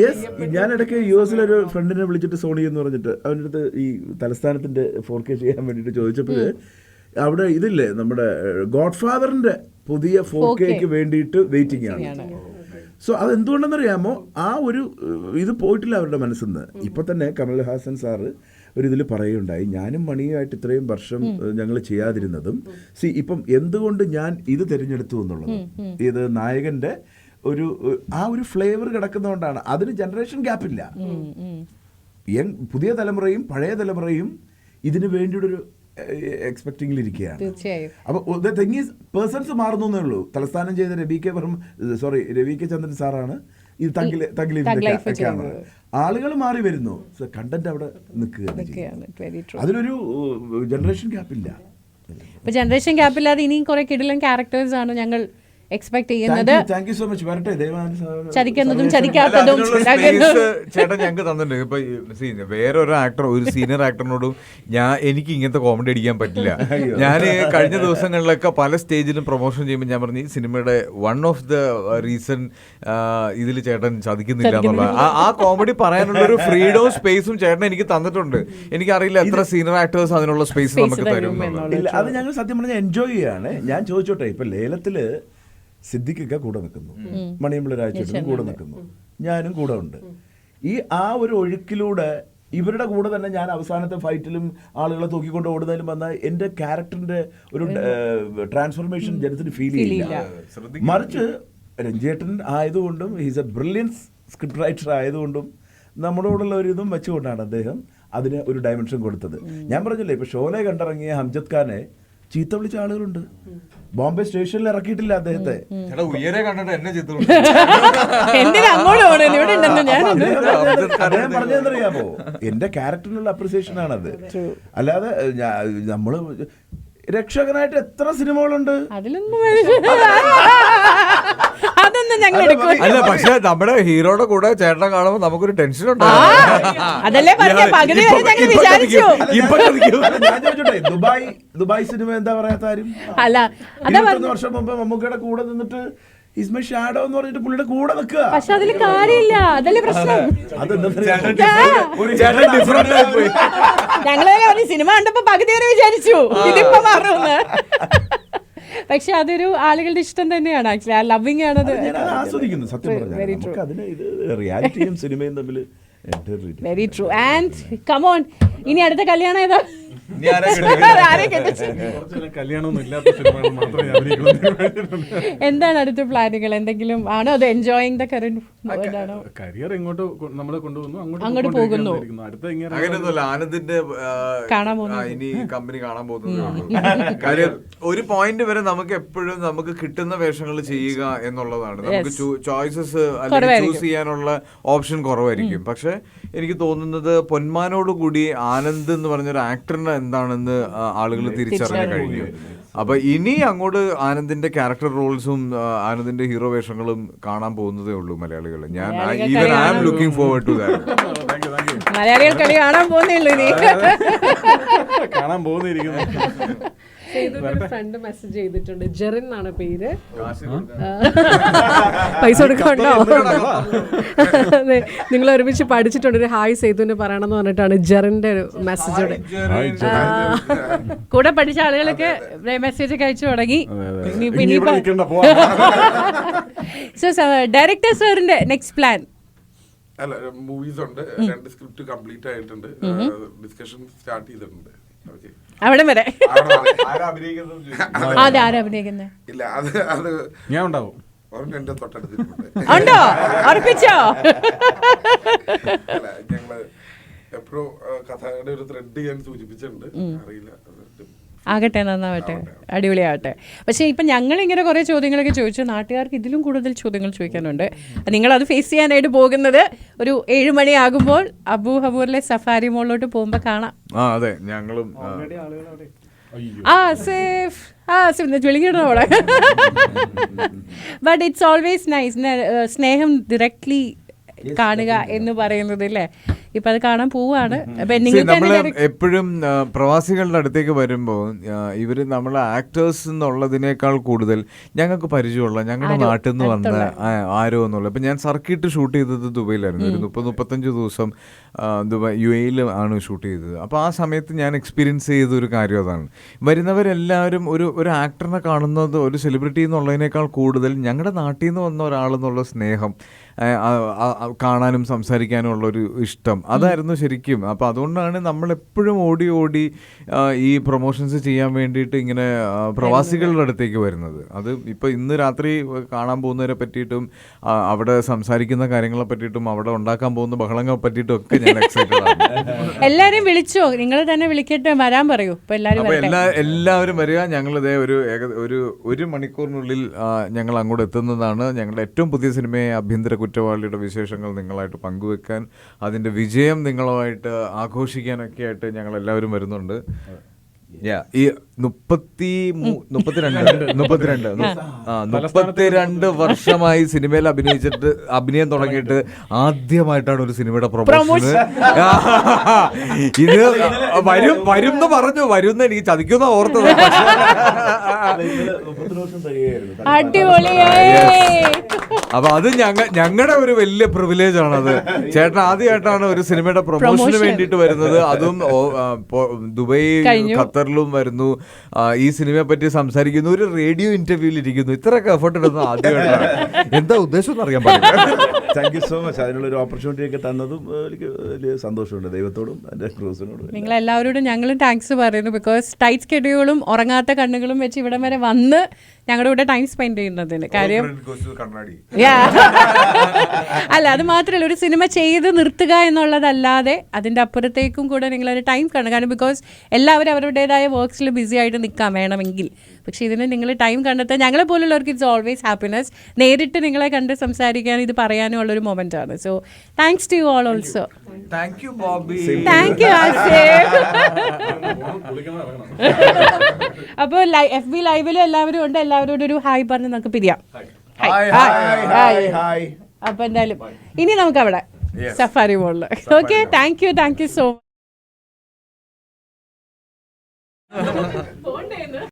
യെസ്, ഞാൻ ഇടയ്ക്ക് US ഒരു ഫ്രണ്ടിനെ വിളിച്ചിട്ട് സോണി എന്ന് പറഞ്ഞിട്ട് അവൻ്റെ അടുത്ത് ഈ തലസ്ഥാനത്തിൻ്റെ 4K ചെയ്യാൻ വേണ്ടിയിട്ട് ചോദിച്ചപ്പോൾ അവിടെ ഇതില്ലേ നമ്മുടെ ഗോഡ് ഫാദറിൻ്റെ പുതിയ 4Kക്ക് വേണ്ടിയിട്ട് വെയിറ്റിംഗ് ആണ്. സോ അതെന്തുകൊണ്ടെന്നറിയാമോ, ആ ഒരു ഇത് പോയിട്ടില്ല അവരുടെ മനസ്സിൽ നിന്ന്. ഇപ്പം തന്നെ കമൽഹാസൻ സാറ് ഒരിതിൽ പറയുകയുണ്ടായി, ഞാനും മണിയുമായിട്ട് ഇത്രയും വർഷം ഞങ്ങൾ ചെയ്യാതിരുന്നതും ഇപ്പം എന്തുകൊണ്ട് ഞാൻ ഇത് തിരഞ്ഞെടുത്തു എന്നുള്ളത്. ഇത് നായകൻ്റെ ആ ഒരു ഫ്ലേവർ കിടക്കുന്നതുകൊണ്ടാണ്. അതിന് ജനറേഷൻ ഗ്യാപ്പില്ല. പുതിയ തലമുറയും പഴയ തലമുറയും ഇതിന് വേണ്ടിയിട്ടൊരു എക്സ്പെക്ടിങ്ങിലിരിക്കുകയാണ്. അപ്പോൾ ദ തിങ് ഈസ് പേഴ്സൺസ് മാറുന്നേ ഉള്ളൂ. തലസ്ഥാനം ചെയ്ത രവി കെ ചന്ദ്രൻ സാറാണ് ഇത് തഗ്ലീഫിന്റെ ആളുകൾ മാറി വരുന്നു. കണ്ടന്റ് അവിടെ നിൽക്കുകയാണ്. അതിലൊരു ജനറേഷൻ ഗ്യാപ്പില്ല. ഇപ്പൊ ജനറേഷൻ ഗ്യാപ്പില്ലാതെ ഇനിയും കുറെ കിടിലൻ ക്യാരക്ടേഴ്സ് ആണ് ഞങ്ങൾ എക്സ്പെക്ട് ചെയ്യുന്നത്. Thank you so much. വരട്ടെ, ചതിക്കുന്നതും ചതിക്കാത്തതും ചേട്ടൻ ഞങ്ങൾക്ക് തന്നിട്ടുണ്ട്. ഇപ്പൊ വേറെ ഒരു ആക്ടർ, ഒരു സീനിയർ ആക്ടറിനോടും എനിക്ക് ഇങ്ങനത്തെ കോമഡി അടിക്കാൻ പറ്റില്ല. ഞാൻ കഴിഞ്ഞ ദിവസങ്ങളിലൊക്കെ പല സ്റ്റേജിലും പ്രൊമോഷൻ ചെയ്യുമ്പോൾ ഞാൻ പറഞ്ഞു, ഈ സിനിമയുടെ വൺ ഓഫ് ദ റീസൺ ഇതിൽ ചേട്ടൻ ചതിക്കുന്നില്ല എന്നുള്ള ആ കോമഡി പറയാനുള്ള ഒരു ഫ്രീഡവും സ്പേസും ചേട്ടൻ എനിക്ക് തന്നിട്ടുണ്ട്. എനിക്കറിയില്ല എത്ര സീനിയർ ആക്ടേഴ്സ് അതിനുള്ള സ്പേസ് നമുക്ക് തരും. അത് ഞങ്ങൾ സത്യം പറഞ്ഞാൽ എൻജോയ് ചെയ്യാണ്. ഞാൻ ചോദിച്ചോട്ടെ, ഇപ്പൊ ലേലത്തില് സിദ്ദിഖൊക്കെ കൂടെ നിൽക്കുന്നു, മണിയമ്പിള്ള രാജേട്ടനും കൂടെ നിൽക്കുന്നു, ഞാനും കൂടെ ഉണ്ട്. ആ ഒരു ഒഴുക്കിലൂടെ ഇവരുടെ കൂടെ തന്നെ ഞാൻ അവസാനത്തെ ഫൈറ്റിലും ആളുകളെ തൂക്കിക്കൊണ്ട് ഓടുന്നതിലും വന്ന എൻ്റെ ക്യാരക്ടറിന്റെ ഒരു ട്രാൻസ്ഫോർമേഷൻ ജനത്തിന് ഫീൽ ചെയ്യില്ല. മറിച്ച് രഞ്ജേട്ടൻ ആയതുകൊണ്ടും he's A brilliance script writer ആയതുകൊണ്ടും നമ്മളോടുള്ള ഒരു ഇതും വെച്ചുകൊണ്ടാണ് അദ്ദേഹം അതിന് ഒരു ഡയമെൻഷൻ കൊടുത്തത്. ഞാൻ പറഞ്ഞില്ലേ, ഇപ്പൊ ഷോലെ കണ്ടിറങ്ങിയ ഹംജദ് ഖാനെ ചീത്ത വിളിച്ച ആളുകളുണ്ട്. ബോംബെ സ്റ്റേഷനിൽ ഇറക്കിയിട്ടില്ല അദ്ദേഹത്തെ. അദ്ദേഹം പറഞ്ഞതെന്നറിയാമോ, എന്റെ ക്യാരക്ടറിനുള്ള അപ്രിസിയേഷൻ ആണത്. അല്ലാതെ നമ്മള് രക്ഷകനായിട്ട് എത്ര സിനിമകളുണ്ട്, അല്ല. പക്ഷെ നമ്മുടെ ഹീറോയുടെ കൂടെ ചേട്ടനെ കാണുമ്പോൾ നമുക്കൊരു ടെൻഷൻ ദുബായ് സിനിമ എന്താ പറയാത്ത ആരും. 21 വർഷം മുമ്പ് മമ്മൂക്കയുടെ കൂടെ നിന്നിട്ട് ഇസ്മ ഷാഡോ എന്ന് പറഞ്ഞിട്ട് പുള്ളിയുടെ കൂടെ നിൽക്കുക. പക്ഷെ അതിൽ കാര്യമില്ല, അതല്ലേ പ്രശ്നം. ഞങ്ങളെ സിനിമ കണ്ടപ്പോ പകുതി വരെ വിചാരിച്ചു ഇതിപ്പോ മാറുമെന്ന്. പക്ഷെ അതൊരു ആളുകളുടെ ഇഷ്ടം തന്നെയാണ്. ആക്ച്വലി ആ ലവിങ് ആണത്. ആസ്വദിക്കുന്നു സത്യം പറഞ്ഞാൽ. അതിന് ഇത് റിയാലിറ്റിയും സിനിമയും തമ്മിൽ very true. And come on, ഇനി അടുത്ത കല്യാണം ഏതാ? ഇനി ആരാ കെട്ടിക്കുന്നത്? ആരെ കെട്ടിച്ച്? കുറച്ച് കല്യാണമൊന്നും ഇല്ലാത്ത സിനിമകൾ മാത്രമേ ഞാൻ അഭിനയിക്കുള്ളൂ. എന്താണ് അടുത്ത പ്ലാനുകൾ? എന്തെങ്കിലും ആണോ അത് എൻജോയിങ് ദ കറന്റ് ഇതാണോ? കരിയർ എങ്ങോട്ട് നമ്മളെ കൊണ്ടുപോകുന്നു അങ്ങോട്ട് പോകുന്നു. അടുത്ത ഇങ്ങനെ അങ്ങനെയൊന്നുമല്ല. ആനന്ദിന്റെ കാണാൻ പോകുന്നു. ഇനി കമ്പനി കാണാൻ പോകുന്നതേ ഉള്ളൂ. കാര്യം ഒരു പോയിന്റ് വരെ നമുക്ക് എപ്പോഴും നമുക്ക് കിട്ടുന്ന വേഷങ്ങൾ ചെയ്യുക എന്നുള്ളതാണ്. നമുക്ക് ചോയ്സസ് അല്ലെങ്കിൽ ചൂസ് ചെയ്യാനുള്ള ഓപ്ഷൻ കുറവായിരിക്കും. പക്ഷെ എനിക്ക് തോന്നുന്നത് പൊന്മാനോട് കൂടി ആനന്ദ് എന്ന് പറഞ്ഞൊരു ആക്ടറിന് എന്താണെന്ന് ആളുകൾ തിരിച്ചറിഞ്ഞു കഴിഞ്ഞു. അപ്പൊ ഇനി അങ്ങോട്ട് ആനന്ദിന്റെ ക്യാരക്ടർ റോൾസും ആനന്ദിന്റെ ഹീറോ വേഷങ്ങളും കാണാൻ പോകുന്നതേ ഉള്ളൂ മലയാളികൾ. ഞാൻ even I am looking forward to that. മലയാളികൾ കളി കാണാൻ പോകുന്നേ ഉള്ളൂ ഇനി. കാണാൻ പോകുന്നിരിക്കുന്നു. ഫ്രണ്ട് മെസ്സേജ് ചെയ്തിട്ടുണ്ട്. ജെറിൻ എന്നാണ് പേര്. പൈസ കൊടുക്കണ്ടോ? നിങ്ങൾ ഒരുമിച്ച് പഠിച്ചിട്ടുണ്ട്. ഒരു ഹായ് സേതുവിന് പറയണമെന്ന് പറഞ്ഞിട്ടാണ് ജെറിന്റെ ഒരു മെസ്സേജ്. കൂടെ പഠിച്ച ആളുകളൊക്കെ മെസ്സേജ് ഒക്കെ അയച്ചു തുടങ്ങി. സോ ഡയറക്ടർ സാറിന്റെ നെക്സ്റ്റ് പ്ലാൻ? അല്ല, മൂവീസ് ഉണ്ട്. 2 സ്ക്രിപ്റ്റ് കംപ്ലീറ്റ് ആയിട്ടുണ്ട്. ഡിസ്കഷൻ സ്റ്റാർട്ട് ചെയ്തിട്ടുണ്ട്. ഓക്കെ, അവിടെ വരെ. അഭിനയിക്കുന്നത് അതെ, ആരാ അഭിനയിക്കുന്നത്? ഇല്ല, അത് ഞാൻ ഉണ്ടാവും. എന്റെ തൊട്ടടുത്തിട്ടുണ്ട്. ഉണ്ടോ? ഉറപ്പിച്ചോ? അല്ല, ഞങ്ങള് എപ്പോഴും കഥയുടെ ഒരു ത്രെഡ് ഞാൻ സൂചിപ്പിച്ചിട്ടുണ്ട്. അറിയില്ല, ആകട്ടെ, നന്നാവട്ടെ, അടിപൊളിയാവട്ടെ. പക്ഷേ ഇപ്പം ഞങ്ങളിങ്ങനെ കുറേ ചോദ്യങ്ങളൊക്കെ ചോദിച്ചു. നാട്ടുകാർക്ക് ഇതിലും കൂടുതൽ ചോദ്യങ്ങൾ ചോദിക്കാനുണ്ട്. നിങ്ങളത് ഫേസ് ചെയ്യാനായിട്ട് പോകുന്നത് ഒരു 7 മണിയാകുമ്പോൾ അബു ഹബൂറിലെ സഫാരി മോളിലോട്ട് പോകുമ്പോൾ കാണാം. അതെ, ഞങ്ങളും വിളിക്കണോ അവിടെ? ബട്ട് ഇറ്റ്സ് ഓൾവേസ് നൈസ് സ്നേഹം ഡയറക്ട്ലി കാണുക എന്ന് പറയുന്നത് അല്ലേ. ഇപ്പൊ അത് കാണാൻ പോവാണ്. നമ്മൾ എപ്പോഴും പ്രവാസികളുടെ അടുത്തേക്ക് വരുമ്പോൾ ഇവര് നമ്മളെ ആക്ടേഴ്സ് എന്നുള്ളതിനേക്കാൾ കൂടുതൽ ഞങ്ങൾക്ക് പരിചയമുള്ള ഞങ്ങളുടെ നാട്ടിൽ നിന്ന് വന്ന ആരോ എന്നുള്ള. ഇപ്പൊ ഞാൻ സർക്കിട്ട് ഷൂട്ട് ചെയ്തത് ദുബൈയിലായിരുന്നു. ഒരു 30-35 ദിവസം ദുബായ് UAE ആണ് ഷൂട്ട് ചെയ്തത്. അപ്പോൾ ആ സമയത്ത് ഞാൻ എക്സ്പീരിയൻസ് ചെയ്ത ഒരു കാര്യം അതാണ്. വരുന്നവരെല്ലാവരും ഒരു ആക്ടറിനെ കാണുന്നത് ഒരു സെലിബ്രിറ്റി എന്നുള്ളതിനേക്കാൾ കൂടുതൽ ഞങ്ങളുടെ നാട്ടിൽ നിന്ന് വന്ന ഒരാളെന്നുള്ള സ്നേഹം, കാണാനും സംസാരിക്കാനും ഉള്ളൊരു ഇഷ്ടം, അതായിരുന്നു ശരിക്കും. അപ്പോൾ അതുകൊണ്ടാണ് നമ്മളെപ്പോഴും ഓടി ഈ പ്രൊമോഷൻസ് ചെയ്യാൻ വേണ്ടിയിട്ട് ഇങ്ങനെ പ്രവാസികളുടെ അടുത്തേക്ക് വരുന്നത്. അത് ഇപ്പോൾ ഇന്ന് രാത്രി കാണാൻ പോകുന്നവരെ പറ്റിയിട്ടും അവിടെ സംസാരിക്കുന്ന കാര്യങ്ങളെ പറ്റിയിട്ടും അവിടെ ഉണ്ടാക്കാൻ പോകുന്ന ബഹളങ്ങളെ പറ്റിയിട്ടും ഒക്കെ ഞാൻ എക്സൈറ്റഡ് ആണ്. എല്ലാവരും വിളിച്ചോ? നിങ്ങൾ തന്നെ വിളിക്കട്ടെ, വരാൻ പറയൂ. അപ്പോൾ എല്ലാവരും വരിക. ഞങ്ങളിതേ ഒരു മണിക്കൂറിനുള്ളിൽ ഞങ്ങൾ അങ്ങോട്ട് എത്തുന്നതാണ്. ഞങ്ങളുടെ ഏറ്റവും പുതിയ സിനിമയെ ആഭ്യന്തര കുറ്റവാളിയുടെ വിശേഷങ്ങൾ നിങ്ങളായിട്ട് പങ്കുവെക്കാൻ, അതിൻ്റെ വിജയം നിങ്ങളുമായിട്ട് ആഘോഷിക്കാനൊക്കെ ആയിട്ട് ഞങ്ങൾ എല്ലാവരും വരുന്നുണ്ട്. ഈ 32 വർഷമായി സിനിമയിൽ അഭിനയം തുടങ്ങിയിട്ട് ആദ്യമായിട്ടാണ് ഒരു സിനിമയുടെ പ്രൊമോഷൻ. ഇത് വരുമെന്ന് പറഞ്ഞു, വരുമെന്ന് എനിക്ക് ചതിക്കുന്ന ഓർത്തത്. അപ്പൊ അത് ഞങ്ങളുടെ ഒരു വലിയ പ്രിവിലേജ് ആണത്. ചേട്ടൻ ആദ്യമായിട്ടാണ് ഒരു സിനിമയുടെ പ്രൊമോഷന് വേണ്ടിയിട്ട് വരുന്നത്. അതും ദുബൈ, ഖത്തറിലും വരുന്നു. ഈ സിനിമയെ പറ്റി സംസാരിക്കുന്നു, ഒരു റേഡിയോ ഇന്റർവ്യൂവിൽ ഇരിക്കുന്നു. ഇത്രയൊക്കെ എഫേർട്ട് ഇടുന്നത് ആദ്യമായിട്ടാണ്. എന്താ ഉദ്ദേശം എന്ന് അറിയാൻ പാടില്ല. Thank you so much. അതിനുള്ള ഒരു ഓപ്പർച്യൂണിറ്റി ഒക്കെ തന്നതും എനിക്ക് വലിയ സന്തോഷമുണ്ട്. ദൈവത്തോടും എൻ്റെ ക്രൂസിനോടും നിങ്ങളെല്ലാവരോടും ഞങ്ങളും താങ്ക്സ് പറയുന്നു. ബിക്കോസ് ടൈറ്റ് സ്കെഡ്യൂളും ഉറങ്ങാത്ത കണ്ണുകളും വെച്ച് ഇവിടം വരെ വന്ന് ഞങ്ങളുടെ കൂടെ ടൈം സ്പെൻഡ് ചെയ്യുന്നതിന് കാര്യം അല്ല, അത് മാത്രമല്ല, ഒരു സിനിമ ചെയ്ത് നിർത്തുക എന്നുള്ളതല്ലാതെ അതിൻ്റെ അപ്പുറത്തേക്കും കൂടെ നിങ്ങളൊരു ടൈം കാണും. കാരണം ബിക്കോസ് എല്ലാവരും അവരുടേതായ വർക്ക്സിൽ ബിസി ആയിട്ട് നിൽക്കാം വേണമെങ്കിൽ. പക്ഷെ ഇതിന് നിങ്ങൾ ടൈം കണ്ടെത്താൻ ഞങ്ങളെ പോലുള്ളവർക്ക് ഇറ്റ്സ് ഓൾവേസ് ഹാപ്പിനെസ്. നേരിട്ട് നിങ്ങളെ കണ്ട് സംസാരിക്കാനും ഇത് പറയാനും ഉള്ളൊരു മൊമെന്റ് ആണ്. So thanks to you all also. Thank you Bobby. Thank you Asif. അപ്പോൾ FB ലൈവിലും എല്ലാവരും ഉണ്ട്. എല്ലാവരോടും ഒരു ഹായ് പറഞ്ഞ് നമുക്ക് പിരിയാം. അപ്പൊ എന്തായാലും ഇനി നമുക്ക് അവിടെ സഫാരി മോളില്. Okay, thank you so much.